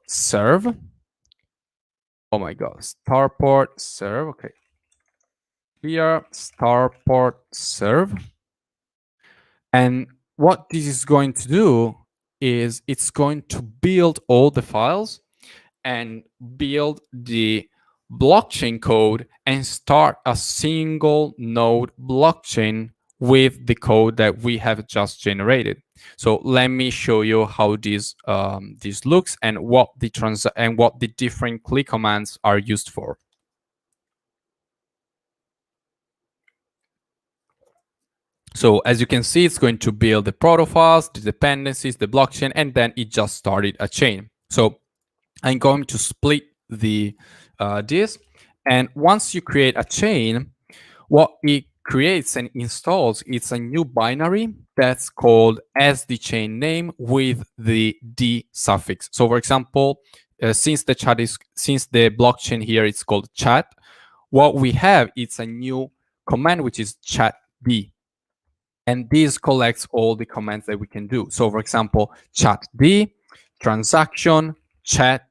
Speaker 1: serve. Oh my God, Starport serve. Okay. Here, Starport serve. And what this is going to do is it's going to build all the files, and build the blockchain code and start a single node blockchain with the code that we have just generated. So let me show you how this looks and what the different click commands are used for. So as you can see, it's going to build the protofiles, the dependencies, the blockchain, and then it just started a chain. So I'm going to split this, and once you create a chain, what it creates and installs, it's a new binary that's called as the chain name with the D suffix. So for example, since the blockchain here is called chat, what we have, it's a new command which is chat D. And this collects all the commands that we can do. So for example, chat D, transaction, chat.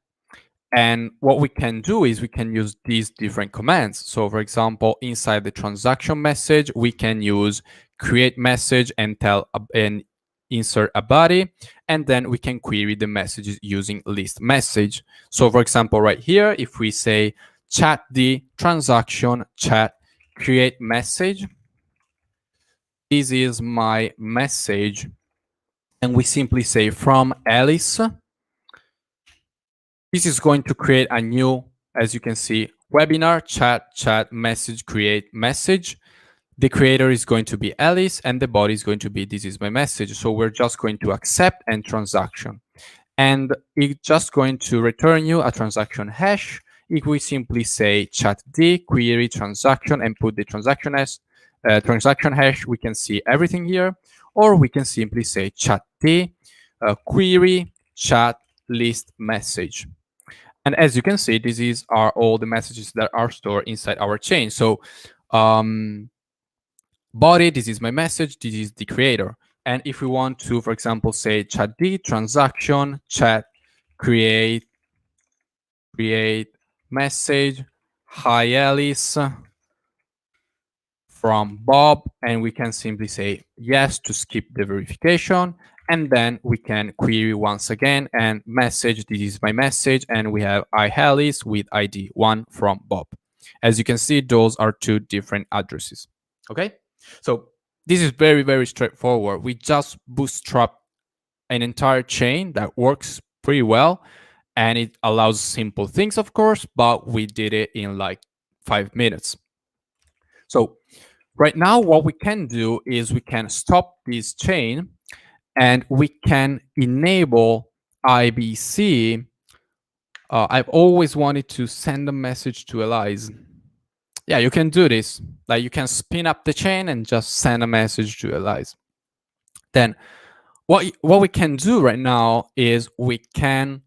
Speaker 1: And what we can do is we can use these different commands. So for example, inside the transaction message, we can use create message and insert a body. And then we can query the messages using list message. So for example, right here, if we say chat D, transaction, chat, create message, this is my message. And we simply say from Alice. This is going to create a new, as you can see, webinar, chat, message, create message. The creator is going to be Alice and the body is going to be this is my message. So we're just going to accept and transaction. And it's just going to return you a transaction hash. If we simply say chat D, query transaction and put the transaction hash, we can see everything here. Or we can simply say chat D, query chat list message. And as you can see, these are all the messages that are stored inside our chain. So body, this is my message, this is the creator. And if we want to, for example, say chat D, transaction, chat, create message, hi Alice, from Bob, and we can simply say yes to skip the verification. And then we can query once again and message, this is my message, and we have Alice with ID 1 from Bob. As you can see, those are two different addresses. Okay, so this is very, very straightforward. We just bootstrap an entire chain that works pretty well, and it allows simple things, of course, but we did it in like 5 minutes. So right now, what we can do is we can stop this chain and we can enable IBC. I've always wanted to send a message to Elise. Yeah, you can do this. Like you can spin up the chain and just send a message to Elise. Then what we can do right now is we can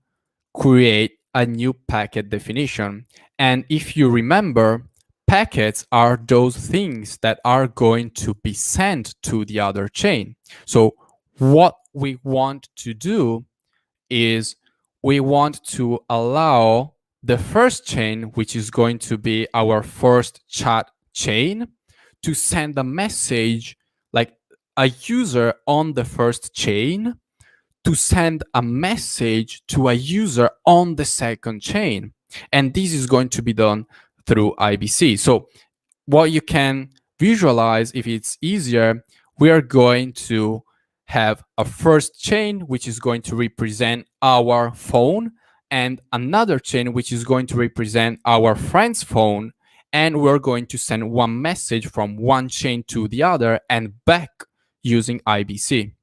Speaker 1: create a new packet definition. And if you remember, packets are those things that are going to be sent to the other chain. So what we want to do is we want to allow the first chain, which is going to be our first chat chain, to send a message, like a user on the first chain to send a message to a user on the second chain. And this is going to be done through IBC. So what you can visualize, if it's easier, we are going to have a first chain, which is going to represent our phone, and another chain, which is going to represent our friend's phone. And we're going to send one message from one chain to the other and back using IBC,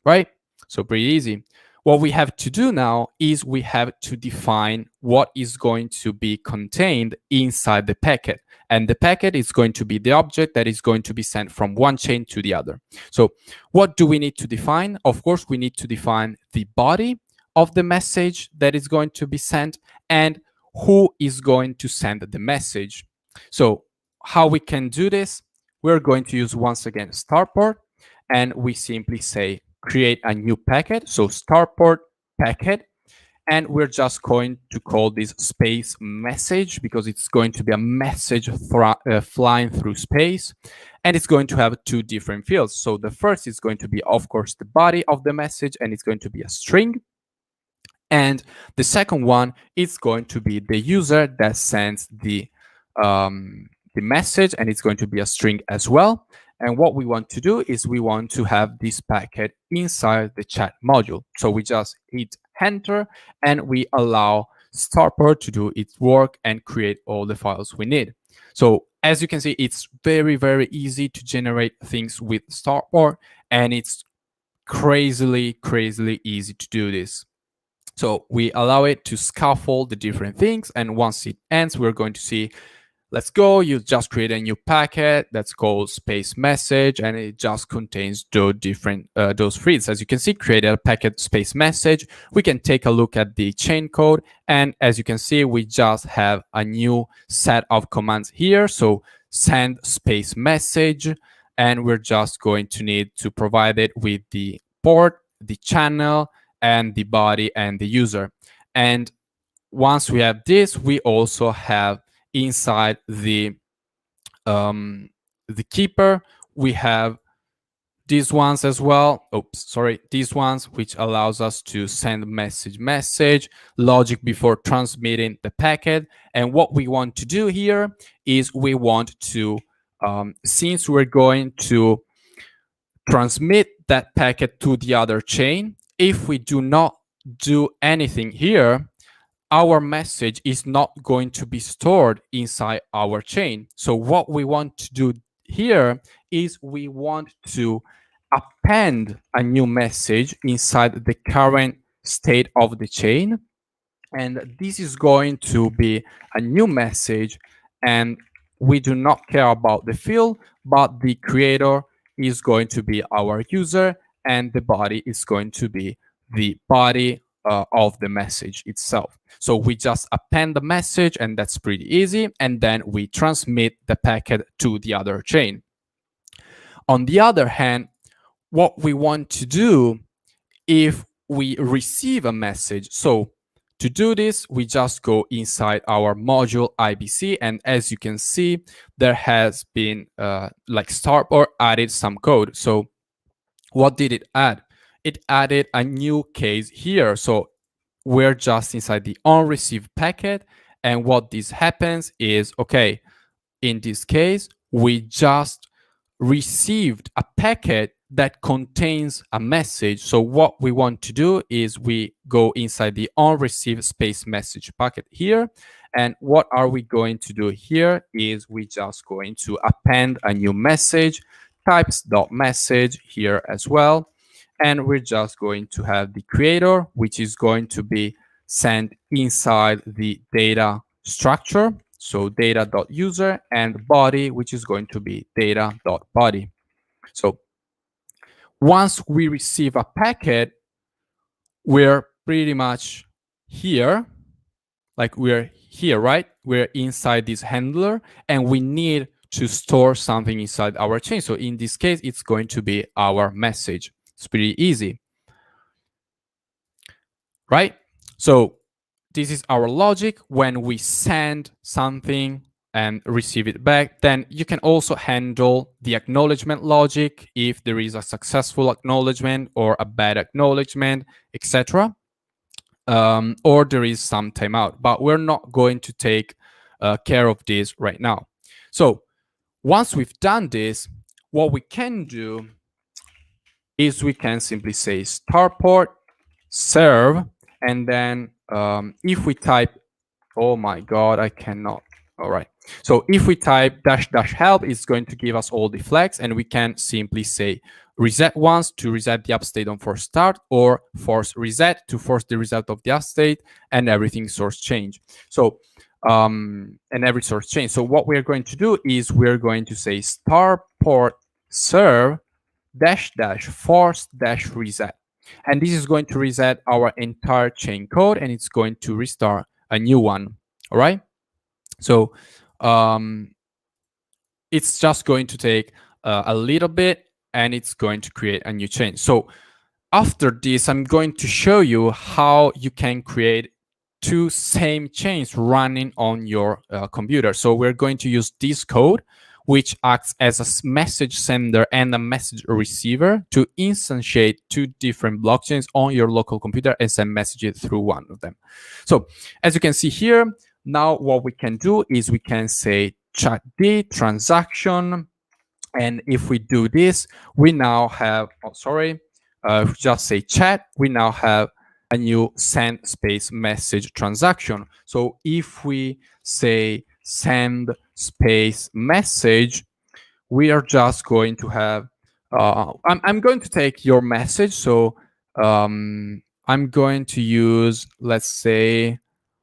Speaker 1: right? So pretty easy. What we have to do now is we have to define what is going to be contained inside the packet. And the packet is going to be the object that is going to be sent from one chain to the other. So what do we need to define? Of course, we need to define the body of the message that is going to be sent and who is going to send the message. So how we can do this? We're going to use once again startport, and we simply say create a new packet. So startport packet. And we're just going to call this space message because it's going to be a message flying through space. And it's going to have two different fields. So the first is going to be, of course, the body of the message, and it's going to be a string. And the second one is going to be the user that sends the message, and it's going to be a string as well. And what we want to do is we want to have this packet inside the chat module. So we just hit enter and we allow Starport to do its work and create all the files we need. So as you can see, it's very, very easy to generate things with Starport, and it's crazily easy to do this. So we allow it to scaffold the different things, and once it ends, we're going to see, let's go, you just create a new packet that's called space message, and it just contains those different those fields. As you can see, create a packet space message. We can take a look at the chain code, and as you can see, we just have a new set of commands here. So send space message, and we're just going to need to provide it with the port, the channel, and the body and the user. And once we have this, we also have inside the keeper, we have these ones as well. These ones, which allows us to send message logic before transmitting the packet. And what we want to do here is we want to, since we're going to transmit that packet to the other chain, if we do not do anything here, our message is not going to be stored inside our chain. So what we want to do here is we want to append a new message inside the current state of the chain. And this is going to be a new message, and we do not care about the field, but the creator is going to be our user, and the body is going to be the body of the message itself. So we just append the message, and that's pretty easy, and then we transmit the packet to the other chain. On the other hand, what we want to do if we receive a message, so to do this, we just go inside our module IBC, and as you can see, there has been like Starport added some code. So what did it add? It added a new case here. So we're just inside the onReceive packet, and what this happens is, okay, in this case, we just received a packet that contains a message. So what we want to do is we go inside the onReceive space message packet here. And what are we going to do here is we just going to append a new message, types.message here as well. And we're just going to have the creator, which is going to be sent inside the data structure. So data.user, and body, which is going to be data.body. So once we receive a packet, we're pretty much here, like we're here, right? We're inside this handler, and we need to store something inside our chain. So in this case, it's going to be our message. It's pretty easy, right? So this is our logic. When we send something and receive it back, then you can also handle the acknowledgement logic if there is a successful acknowledgement or a bad acknowledgement, etc. Or there is some timeout, but we're not going to take care of this right now. So once we've done this, what we can do is we can simply say starport serve, and then if we type, oh my God, I cannot. All right. So if we type --help, it's going to give us all the flags, and we can simply say reset once to reset the upstate on force start, or force reset to force the result of the upstate, and everything source change. So and every source change. So what we're going to do is we're going to say starport serve --force -reset. And this is going to reset our entire chain code, and it's going to restart a new one. All right. So it's just going to take a little bit, and it's going to create a new chain. So after this, I'm going to show you how you can create two same chains running on your computer. So we're going to use this code, which acts as a message sender and a message receiver to instantiate two different blockchains on your local computer and send messages through one of them. So as you can see here, now what we can do is we can say chat D transaction. And if we do this, we now have, just say chat, we now have a new send space message transaction. So if we say send space message, we are just going to have, I'm going to take your message. So I'm going to use, let's say,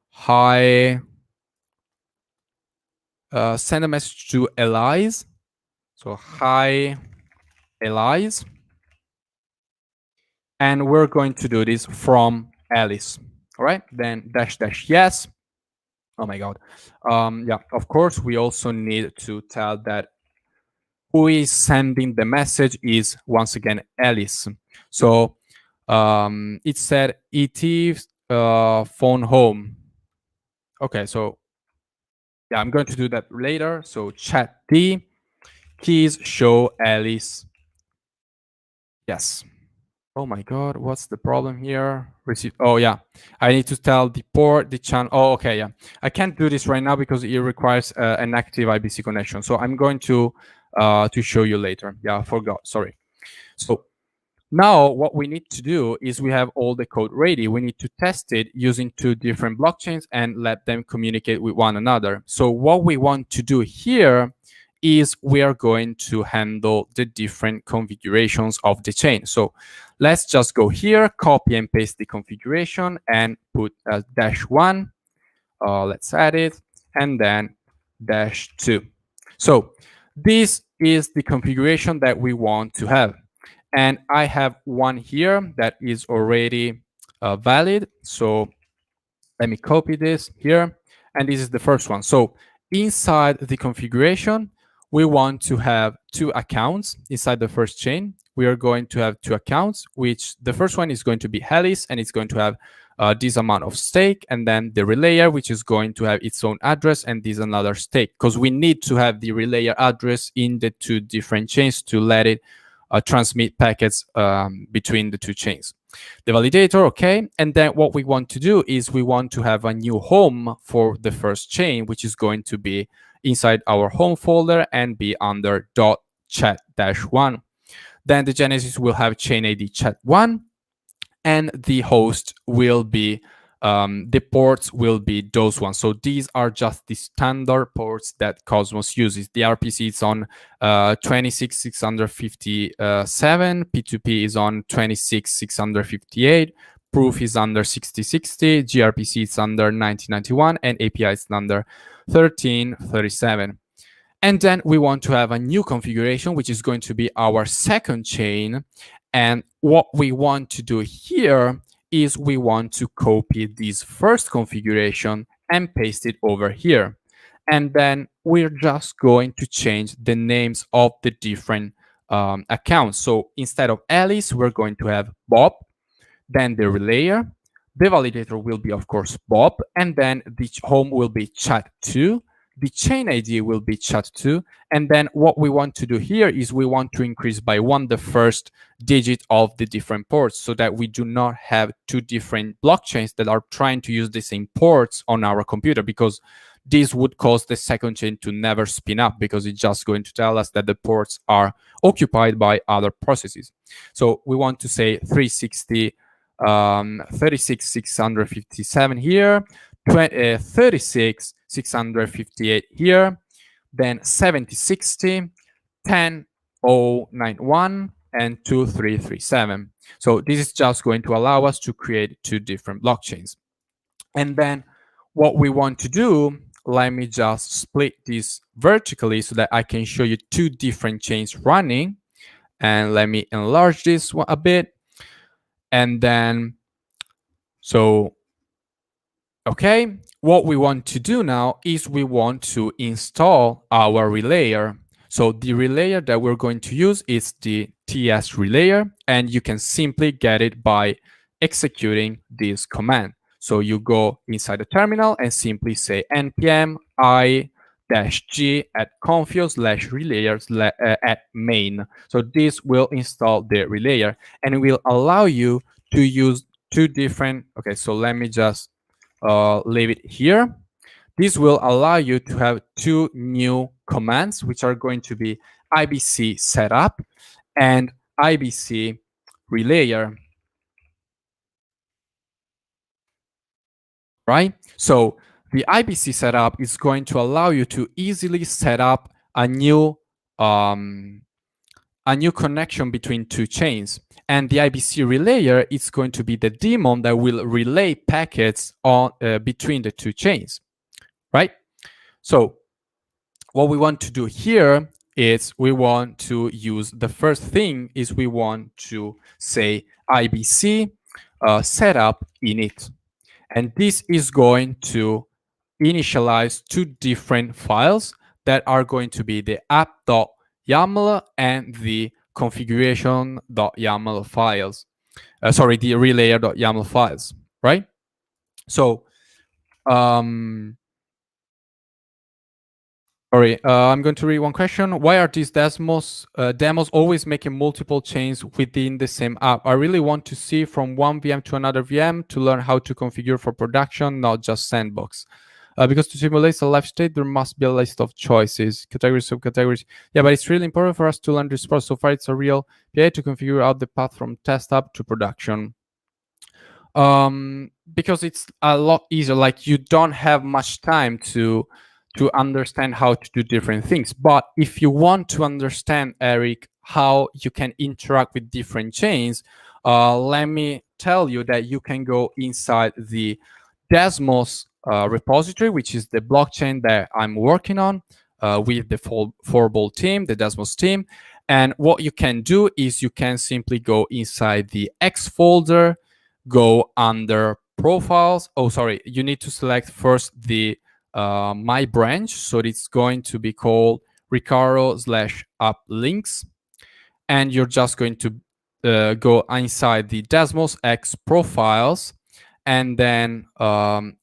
Speaker 1: hi, send a message to Elise. So hi, Elise. And we're going to do this from Alice. All right, then dash dash yes. Oh my God. Yeah, of course, we also need to tell that who is sending the message is once again Alice. So it said it is phone home. Okay, so yeah, I'm going to do that later. So chat D, keys show Alice. Yes. Oh my God, what's the problem here? Receive. Oh yeah, I need to tell the port, the channel. Oh, okay, yeah. I can't do this right now because it requires an active IBC connection. So I'm going to show you later. Yeah, I forgot. Sorry. So now what we need to do is we have all the code ready. We need to test it using two different blockchains and let them communicate with one another. So what we want to do here is we are going to handle the different configurations of the chain. So let's just go here, copy and paste the configuration and put -1. Let's add it, and then -2. So this is the configuration that we want to have. And I have one here that is already valid. So let me copy this here. And this is the first one. So inside the configuration, we want to have two accounts inside the first chain. We are going to have two accounts, which the first one is going to be Alice, and it's going to have this amount of stake, and then the relayer, which is going to have its own address and this another stake, because we need to have the relayer address in the two different chains to let it transmit packets between the two chains. The validator, okay. And then what we want to do is we want to have a new home for the first chain, which is going to be inside our home folder and be under .chat-1. Then the Genesis will have chain ID chat1, and the host will be, the ports will be those ones. So these are just the standard ports that Cosmos uses. The RPC is on 26657, P2P is on 26658, Proof is under 6060, gRPC is under 1991, and API is under 1337. And then we want to have a new configuration, which is going to be our second chain. And what we want to do here is we want to copy this first configuration and paste it over here. And then we're just going to change the names of the different accounts. So instead of Alice, we're going to have Bob, then the relayer. The validator will be, of course, Bob, and then the home will be chat2. The chain ID will be chat2. And then what we want to do here is we want to increase by 1 the first digit of the different ports so that we do not have two different blockchains that are trying to use the same ports on our computer, because this would cause the second chain to never spin up, because it's just going to tell us that the ports are occupied by other processes. So we want to say 360, 36,657 here, 36,658 here, then 7060, 10,091, and 2337. So this is just going to allow us to create two different blockchains. And then what we want to do, let me just split this vertically so that I can show you two different chains running. And let me enlarge this one a bit. And then, so, okay, what we want to do now is we want to install our relayer. So the relayer that we're going to use is the TS relayer, and you can simply get it by executing this command. So you go inside the terminal and simply say npm I -g at confio/relayer at main. So this will install the relayer and it will allow you to use two different, okay, so let me just leave it here. This will allow you to have two new commands, which are going to be ibc setup and ibc relayer. Right? So the IBC setup is going to allow you to easily set up a new connection between two chains. And the IBC relayer is going to be the daemon that will relay packets on between the two chains, right? So what we want to do here is we want to use the first thing is we want to say IBC setup init. And this is going to initialize two different files that are going to be the app.yaml and the configuration.yaml files. The relayer.yaml files, right? So, I'm going to read one question. Why are these demos always making multiple chains within the same app? I really want to see from one VM to another VM to learn how to configure for production, not just sandbox. Because to simulate a live state, there must be a list of choices, categories, subcategories. Yeah, but it's really important for us to learn this process. So far, it's a real PA to configure out the path from test app to production. Because it's a lot easier. Like you don't have much time to understand how to do different things. But if you want to understand, Eric, how you can interact with different chains, let me tell you that you can go inside the Desmos repository, which is the blockchain that I'm working on with the Forbol team, the Desmos team. And what you can do is you can simply go inside the X folder, go under profiles. Oh, sorry, you need to select first the my branch. So it's going to be called Riccardo/app links. And you're just going to go inside the Desmos X profiles. And then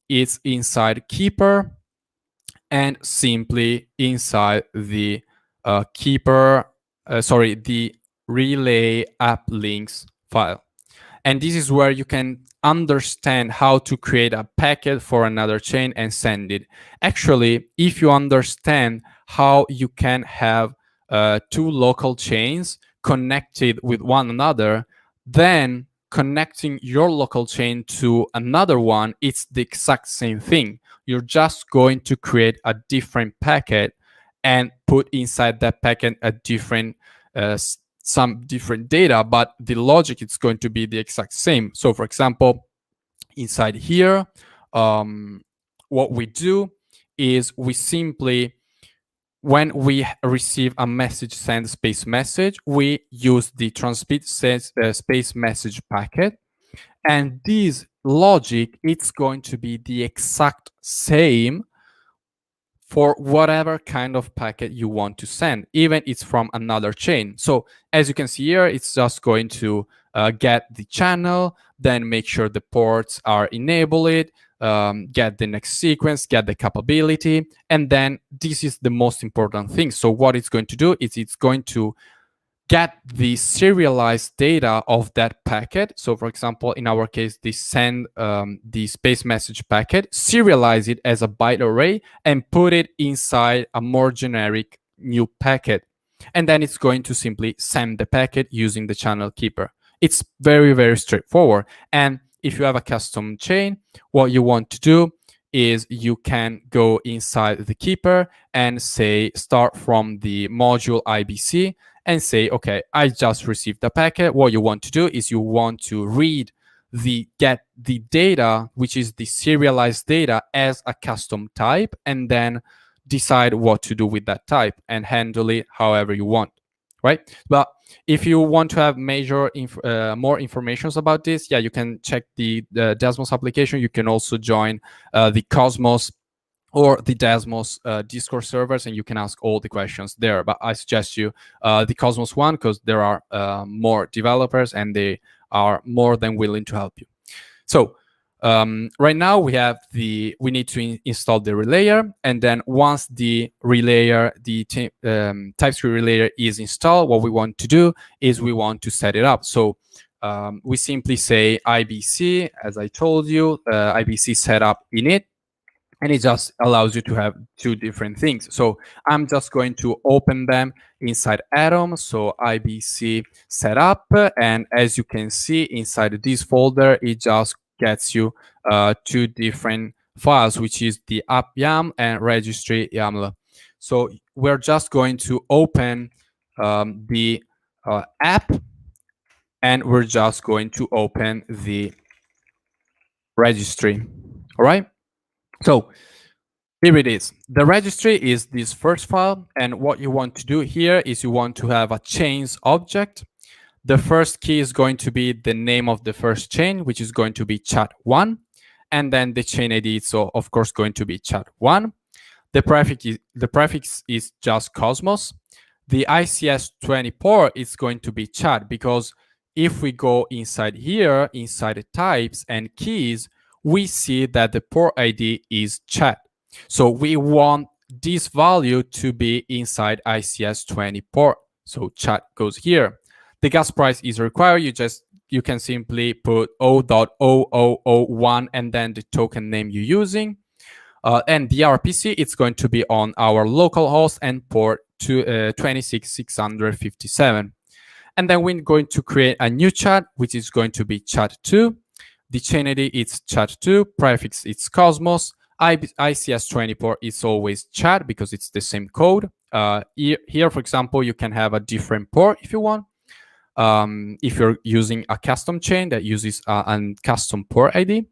Speaker 1: it's inside keeper and simply inside the the relay app links file. And this is where you can understand how to create a packet for another chain and send it. Actually, if you understand how you can have two local chains connected with one another, then connecting your local chain to another one, it's the exact same thing. You're just going to create a different packet and put inside that packet a different some different data, but the logic is going to be the exact same. So for example, inside here, what we do is we simply, when we receive a message send space message, we use the transmit space message packet. And this logic, it's going to be the exact same for whatever kind of packet you want to send, even it's from another chain. So as you can see here, it's just going to get the channel, then make sure the ports are enabled, get the next sequence, get the capability, and then this is the most important thing. So what it's going to do is it's going to get the serialized data of that packet. So for example, in our case, they send the space message packet, serialize it as a byte array, and put it inside a more generic new packet. And then it's going to simply send the packet using the channel keeper. It's very, very straightforward. And if you have a custom chain, what you want to do is you can go inside the keeper and say, start from the module IBC and say, okay, I just received the packet. What you want to do is you want to get the data, which is the serialized data, as a custom type, and then decide what to do with that type and handle it however you want, right? But if you want to have more information about this, yeah, you can check the Desmos application. You can also join the Cosmos or the Desmos Discord servers, and you can ask all the questions there. But I suggest you the Cosmos one, because there are more developers and they are more than willing to help you. So Right now we need to install the relayer, and then once the relayer, the TypeScript relayer is installed, what we want to do is we want to set it up. So we simply say IBC, as I told you, IBC setup init, and it just allows you to have two different things. So I'm just going to open them inside Atom. So IBC setup, and as you can see inside this folder, it just gets you two different files, which is the app YAML and registry YAML. So we're just going to open the app, and we're just going to open the registry. All right. So here it is. The registry is this first file, and what you want to do here is you want to have a chains object. The first key is going to be the name of the first chain, which is going to be chat1, and then the chain ID, so of course going to be chat1. The prefix is just Cosmos. The ICS20 port is going to be chat, because if we go inside here, inside the types and keys, we see that the port ID is chat. So we want this value to be inside ICS20 port. So chat goes here. The gas price is required. You can simply put 0.0001 and then the token name you're using. And the RPC, it's going to be on our local host and port to 26657. And then we're going to create a new chat, which is going to be chat2. The chain ID is chat2, prefix it's Cosmos. ICS20 port is always chat because it's the same code. Here, for example, you can have a different port if you want. If you're using a custom chain that uses a custom port ID.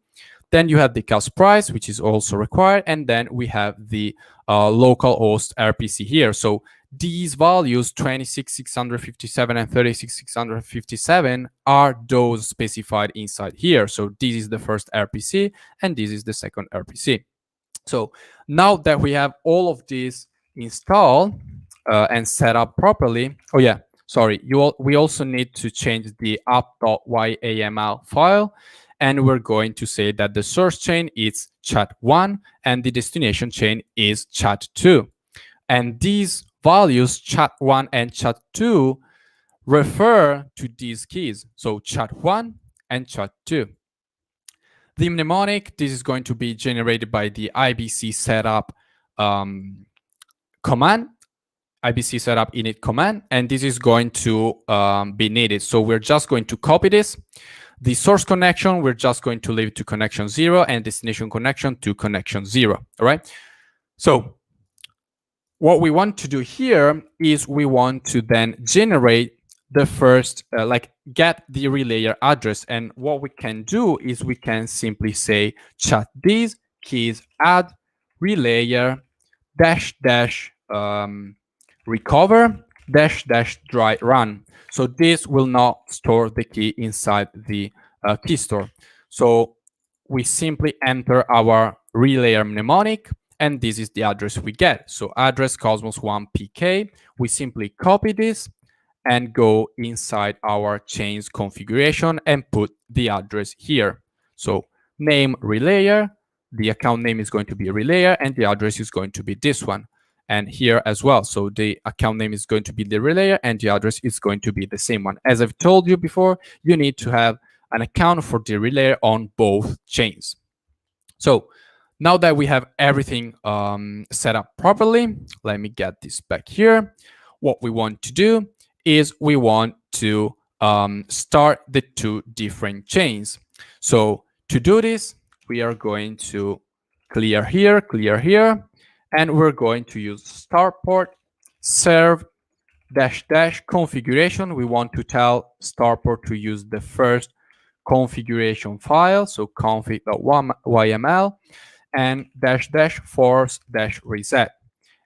Speaker 1: Then you have the gas price, which is also required. And then we have the local host RPC here. So these values, 26657 and 36657, are those specified inside here. So this is the first RPC, and this is the second RPC. So now that we have all of these installed and set up properly, oh yeah, sorry, we also need to change the app.yaml file, and we're going to say that the source chain is chat1 and the destination chain is chat2. And these values, chat1 and chat2, refer to these keys, so chat1 and chat2. The mnemonic, this is going to be generated by the IBC setup command, IBC setup init command, and this is going to be needed. So we're just going to copy this. The source connection, we're just going to leave it to connection 0, and destination connection to connection 0. All right. So what we want to do here is we want to then generate the first, get the relayer address. And what we can do is we can simply say chat these keys add relayer -- recover -- dry run. So this will not store the key inside the key store. So we simply enter our relayer mnemonic, and this is the address we get. So address Cosmos1 PK. We simply copy this and go inside our chains configuration and put the address here. So name relayer, the account name is going to be relayer, and the address is going to be this one. And here as well. So the account name is going to be the relayer, and the address is going to be the same one. As I've told you before, you need to have an account for the relayer on both chains. So now that we have everything set up properly, let me get this back here. What we want to do is we want to start the two different chains. So to do this, we are going to clear here, and we're going to use startport serve -- configuration. We want to tell startport to use the first configuration file, so config.yml, and -- force -- reset.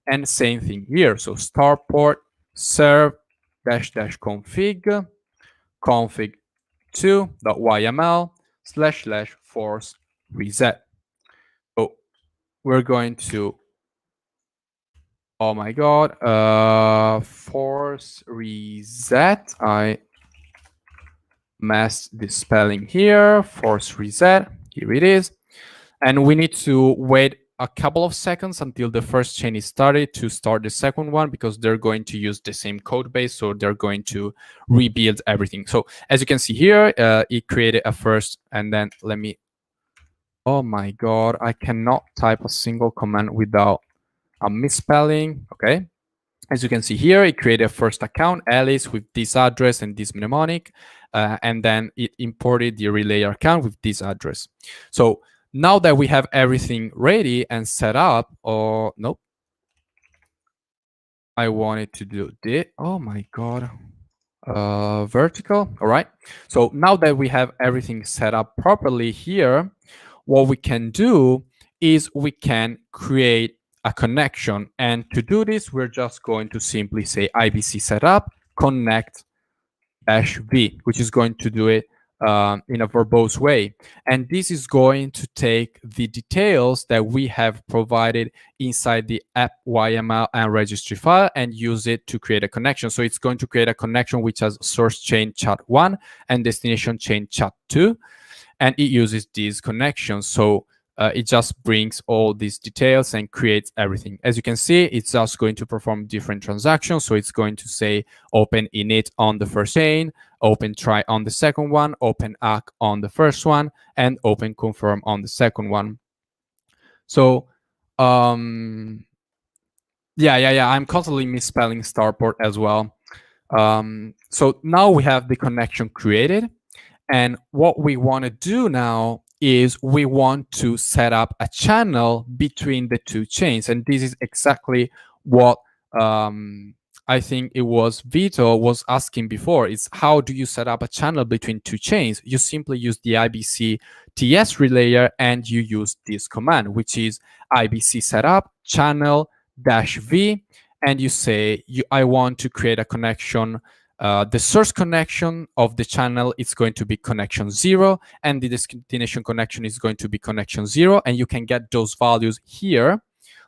Speaker 1: And same thing here. So startport serve -- config config2.yml / force reset. So we're going to, oh my god, force reset. I messed the spelling here. Force reset. Here it is. And we need to wait a couple of seconds until the first chain is started to start the second one, because they're going to use the same code base, so they're going to rebuild everything. So as you can see here, it created a first, and then let me, oh my god, I cannot type a single command without a misspelling. Okay, as you can see here, it created a first account, Alice, with this address and this mnemonic, and then it imported the relayer account with this address. So now that we have everything ready and set up, or nope, I wanted to do this. Oh my god, vertical. All right. So now that we have everything set up properly here, what we can do is we can create a connection. And to do this, we're just going to simply say IBC setup connect -v, which is going to do it in a verbose way. And this is going to take the details that we have provided inside the app YML and registry file and use it to create a connection. So it's going to create a connection which has source chain chat1 and destination chain chat2. And it uses these connections. So it just brings all these details and creates everything. As you can see, it's just going to perform different transactions. So it's going to say open init on the first chain, open try on the second one, open ack on the first one, and open confirm on the second one. So I'm constantly misspelling starport as well. So now we have the connection created. And what we want to do now is we want to set up a channel between the two chains. And this is exactly what I think it was Vito was asking before. It's how do you set up a channel between two chains? You simply use the IBC TS relayer and you use this command, which is IBC setup channel -v. And you say, I want to create a connection. The source connection of the channel is going to be connection 0, and the destination connection is going to be connection 0. And you can get those values here.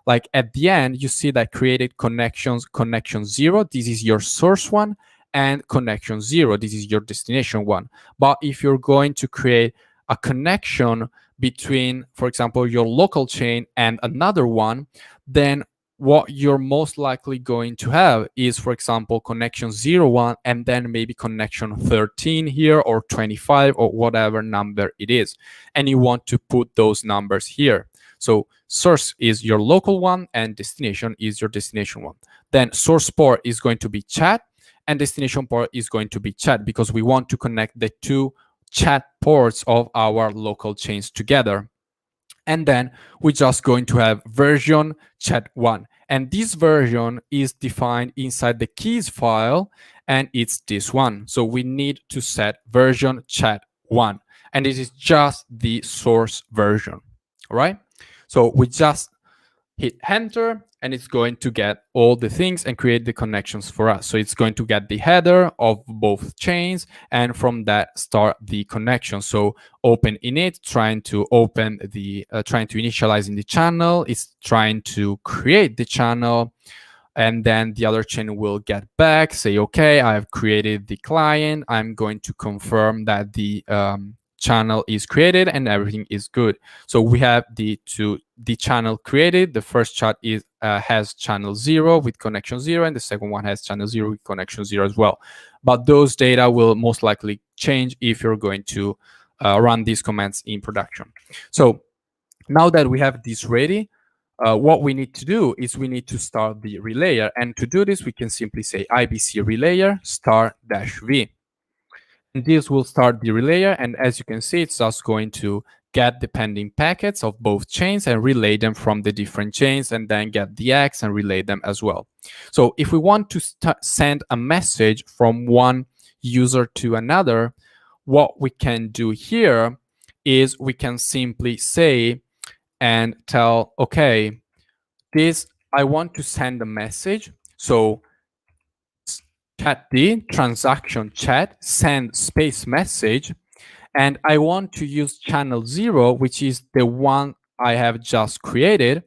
Speaker 1: Like at the end, you see that created connections, connection 0, this is your source one, and connection 0, this is your destination one. But if you're going to create a connection between, for example, your local chain and another one, then what you're most likely going to have is, for example, connection 01 and then maybe connection 13 here, or 25, or whatever number it is. And you want to put those numbers here. So source is your local one and destination is your destination one. Then source port is going to be chat and destination port is going to be chat, because we want to connect the two chat ports of our local chains together. And then we're just going to have version chat1. And this version is defined inside the keys file, and it's this one. So we need to set version chat1. And this is just the source version. All right. So we just hit enter, and it's going to get all the things and create the connections for us. So it's going to get the header of both chains, and from that start the connection. So open init, trying to open the, trying to initialize in the channel. It's trying to create the channel, and then the other chain will get back, say, okay, I've created the client. I'm going to confirm that the channel is created and everything is good. So we have the channel created. The first chat is has channel 0 with connection 0, and the second one has channel 0 with connection 0 as well. But those data will most likely change if you're going to run these commands in production. So now that we have this ready, what we need to do is we need to start the relayer. And to do this, we can simply say IBC relayer start -v. And this will start the relayer, and as you can see, it's just going to get the pending packets of both chains and relay them from the different chains, and then get the X and relay them as well. So if we want to send a message from one user to another, what we can do here is we can simply say and tell, okay, this, I want to send a message. So chatd transaction chat send space message, and I want to use channel 0, which is the one I have just created,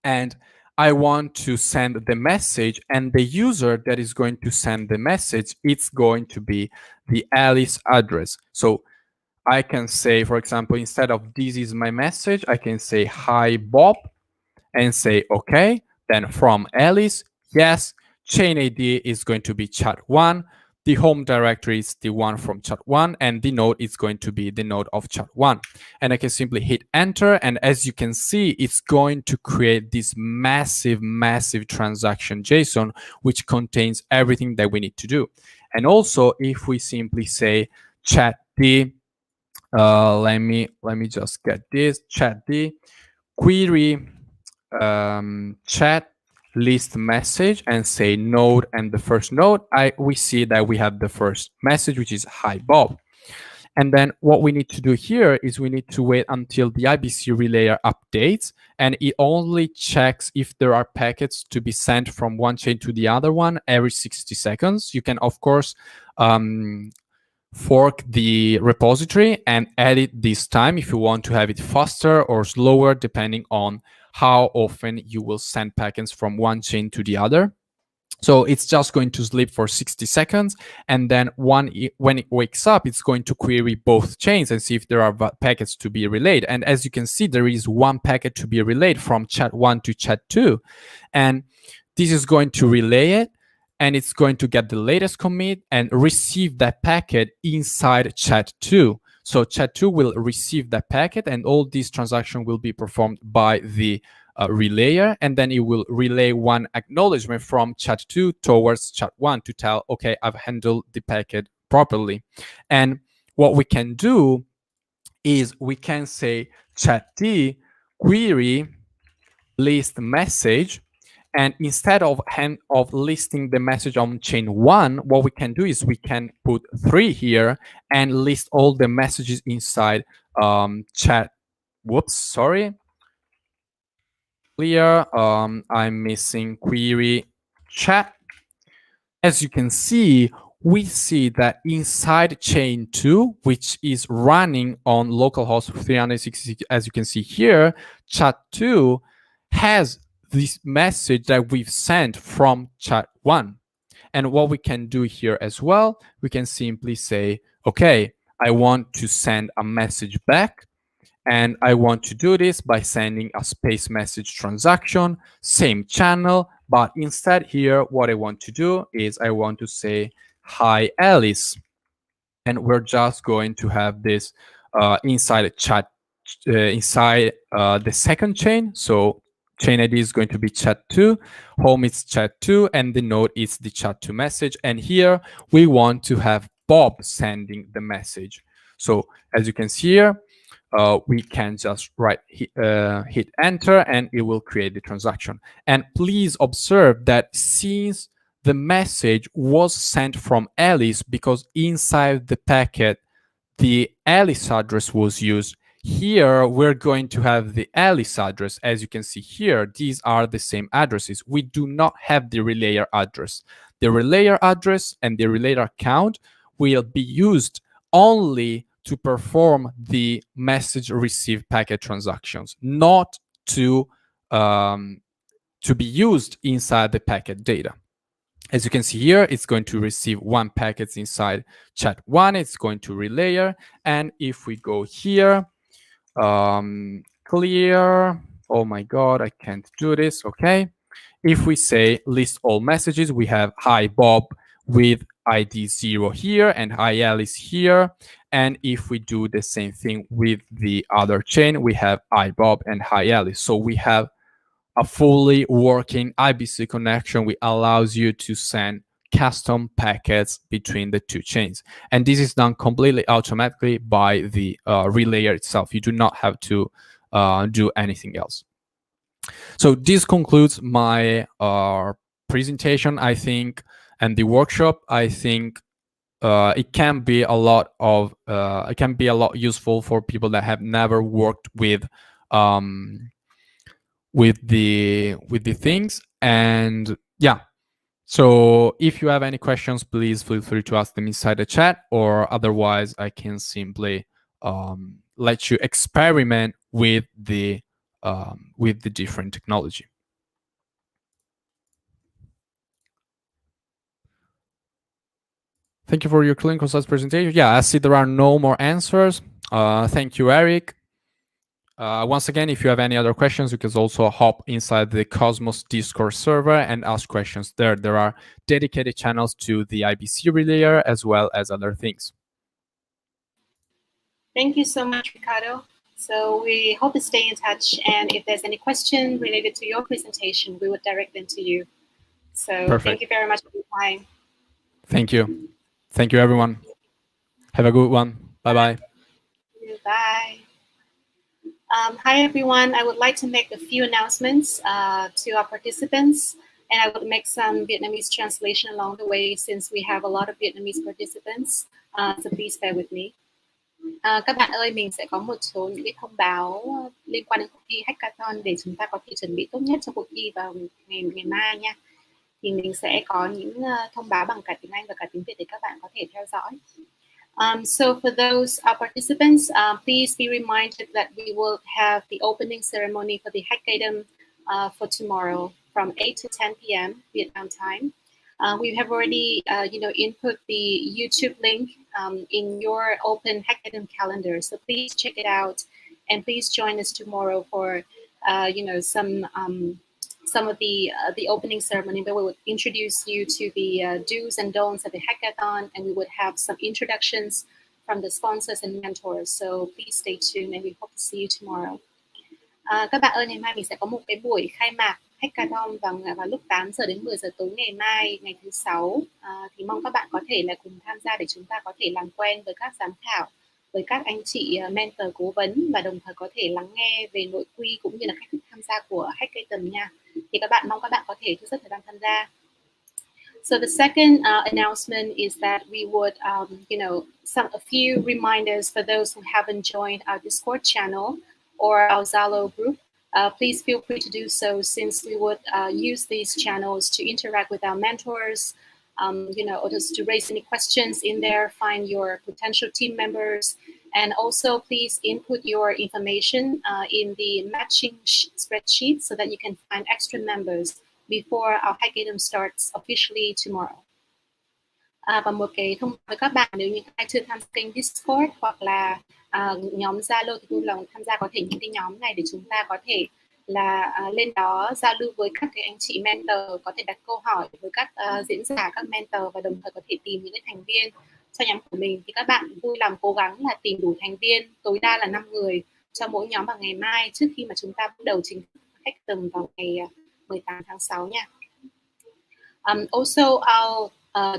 Speaker 1: and I want to send the message, and the user that is going to send the message, it's going to be the Alice address. So I can say, for example, instead of this is my message, I can say hi Bob and say okay. Then from Alice, yes, chain ID is going to be chat1. The home directory is the one from chat1, and the node is going to be the node of chat1. And I can simply hit enter, and as you can see, it's going to create this massive, massive transaction JSON, which contains everything that we need to do. And also, if we simply say chatd, let me just get this chatd query chat list message and say node and the first node, we see that we have the first message, which is hi Bob. And then what we need to do here is we need to wait until the IBC relayer updates, and it only checks if there are packets to be sent from one chain to the other one every 60 seconds. You can, of course, fork the repository and edit this time if you want to have it faster or slower, depending on how often you will send packets from one chain to the other. So it's just going to sleep for 60 seconds. And then when it wakes up, it's going to query both chains and see if there are packets to be relayed. And as you can see, there is one packet to be relayed from chat1 to chat2. And this is going to relay it, and it's going to get the latest commit and receive that packet inside chat2. So chat2 will receive that packet, and all these transactions will be performed by the relayer, and then it will relay one acknowledgement from chat2 towards chat1 to tell, okay, I've handled the packet properly. And what we can do is we can say chatd query list message, and instead of listing the message on chain 1, what we can do is we can put 3 here and list all the messages inside chat. Whoops, sorry. Clear. I'm missing query chat. As you can see, we see that inside chain 2, which is running on localhost 366, as you can see here, chat2 has this message that we've sent from chat1. And what we can do here as well, we can simply say, okay, I want to send a message back, and I want to do this by sending a space message transaction, same channel, but instead here, what I want to do is I want to say, hi, Alice. And we're just going to have this inside a chat, inside the second chain. So chain ID is going to be chat2, home is chat2, and the node is the chat2 message. And here we want to have Bob sending the message. So as you can see here, we can just hit enter, and it will create the transaction. And please observe that since the message was sent from Alice, because inside the packet the Alice address was used, here we're going to have the Alice address. As you can see here, these are the same addresses. We do not have the relayer address. The relayer address and the relayer account will be used only to perform the message receive packet transactions, not to be used inside the packet data. As you can see here, it's going to receive one packet inside chat1. It's going to relayer. And if we go here, clear, oh my God, I can't do this. Okay. If we say list all messages, we have hi Bob with ID 0 here and hi Alice here. And if we do the same thing with the other chain, we have hi Bob and hi Alice. So we have a fully working IBC connection, which allows you to send custom packets between the two chains. And this is done completely automatically by the relayer itself. You do not have to do anything else. So this concludes my presentation, I think, and the workshop. I think it can be a lot useful for people that have never worked with the things. And yeah, so if you have any questions, please feel free to ask them inside the chat, or otherwise I can simply let you experiment with the different technology. Thank you for your clean, concise presentation. Yeah, I see there are no more answers. Thank you, Eric. Once again, if you have any other questions, you can also hop inside the Cosmos Discord server and ask questions there. There are dedicated channels to the IBC relayer as well as other things.
Speaker 2: Thank you so much, Riccardo. So we hope to stay in touch. And if there's any question related to your presentation, we would direct them to you. So
Speaker 1: Perfect.
Speaker 2: Thank you very much for your time.
Speaker 1: Thank you. Thank you, everyone. Have a good one. Bye-bye.
Speaker 2: Bye. Hi, everyone. I would like to make a few announcements to our participants, and I will make some Vietnamese translation along the way since we have a lot of Vietnamese participants. So please bear with me. Các bạn ơi, mình sẽ có một số những cái thông báo liên quan đến cuộc thi HackAtom để chúng ta có thể chuẩn bị tốt nhất cho cuộc thi vào ngày mai nha. Thì mình sẽ có những thông báo bằng cả tiếng Anh và cả tiếng Việt để các bạn có thể theo dõi. So for those participants, please be reminded that we will have the opening ceremony for the HackAtom for tomorrow from 8 to 10 p.m. Vietnam time. We have already, input the YouTube link in your open HackAtom calendar. So please check it out, and please join us tomorrow for, some of the opening ceremony, where we would introduce you to the do's and don'ts of the hackathon, and we would have some introductions from the sponsors and mentors. So please stay tuned, and we hope to see you tomorrow. Các bạn ơi, ngày mai mình sẽ có một cái buổi khai mạc hackathon vào lúc 8 giờ đến 10 giờ tối ngày mai, ngày thứ 6. Thì mong các bạn có thể là cùng tham gia để chúng ta có thể làm quen với các giám khảo, với các anh chị mentor cố vấn, và đồng thời có thể lắng nghe về nội quy cũng như là cách thức tham gia của HackAtom nha. Thì mong các bạn có thể thu xếp thời gian tham gia. So the second announcement is that we would, a few reminders for those who haven't joined our Discord channel or our Zalo group. Please feel free to do so, since we would use these channels to interact with our mentors, or just to raise any questions in there, find your potential team members, and also please input your information in the matching spreadsheet so that you can find extra members before our HackAtom starts officially tomorrow. Và một cái thông báo với các bạn, nếu như ai chưa tham gia kênh Discord hoặc là nhóm Zalo thì vui lòng tham gia có thể những cái nhóm này để chúng ta có thể là lên đó giao lưu với các cái anh chị mentor, có thể đặt câu hỏi với các diễn giả, các mentor, và đồng thời có thể tìm những cái thành viên cho nhóm của mình. Thì các bạn vui lòng cố gắng là tìm đủ thành viên, tối đa là 5 người cho mỗi nhóm vào ngày mai, trước khi mà chúng ta bắt đầu chính thức HackAtom vào ngày 18 tháng 6 nha. Also, our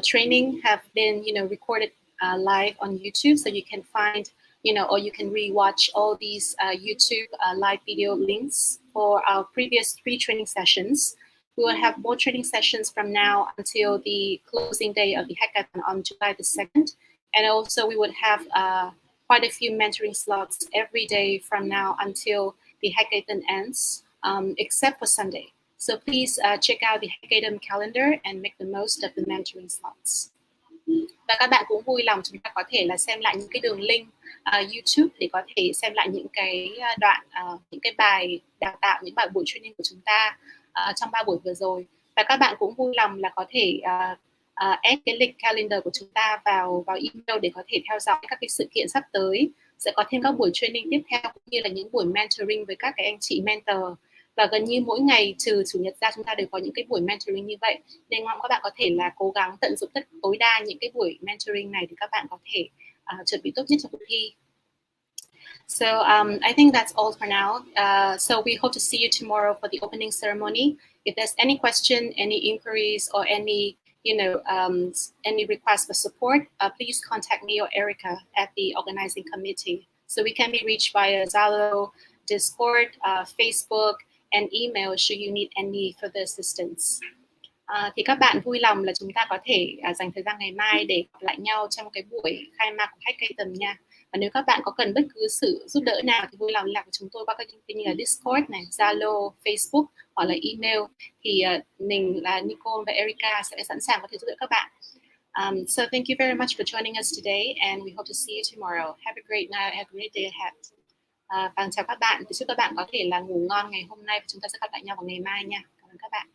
Speaker 2: training have been, recorded live on YouTube, so you can find, or you can rewatch all these YouTube live video links for our previous 3 training sessions. We will have more training sessions from now until the closing day of the hackathon on July the 2nd. And also we would have quite a few mentoring slots every day from now until the hackathon ends, except for Sunday. So please check out the HackAtom calendar and make the most of the mentoring slots. Và các bạn cũng vui lòng chúng ta có thể là xem lại những cái đường link YouTube để có thể xem lại những cái đoạn, những cái bài đào tạo, những bài buổi training của chúng ta trong 3 buổi vừa rồi. Và các bạn cũng vui lòng là có thể add cái link calendar của chúng ta vào email để có thể theo dõi các cái sự kiện sắp tới. Sẽ có thêm các buổi training tiếp theo cũng như là những buổi mentoring với các cái anh chị mentor. Và gần như mỗi ngày trừ Chủ nhật ra chúng ta đều có những cái buổi mentoring như vậy. Nên mong các bạn có thể là cố gắng tận dụng tối đa những cái buổi mentoring này để các bạn có thể chuẩn bị tốt nhất cho cuộc thi. So I think that's all for now. So we hope to see you tomorrow for the opening ceremony. If there's any question, any inquiries, or any any request for support, please contact me or Erica at the organizing committee. So we can be reached via Zalo, Discord, Facebook, and email should you need any further assistance. Thì các bạn vui lòng là chúng ta có thể dành thời gian ngày mai để gặp lại nhau trong cái buổi khai mạc của HackAtom nha. Và nếu các bạn có cần bất cứ sự giúp đỡ nào thì vui lòng liên lạc với chúng tôi qua các kênh như là Discord này, Zalo, Facebook hoặc là email. Thì mình là Nicole và Erica sẽ sẵn sàng có thể giúp đỡ các bạn. So thank you very much for joining us today, and we hope to see you tomorrow. Have a great night, have a great day ahead. Và chào các bạn, chúc các bạn có thể là ngủ ngon ngày hôm nay và chúng ta sẽ gặp lại nhau vào ngày mai nha. Cảm ơn các bạn.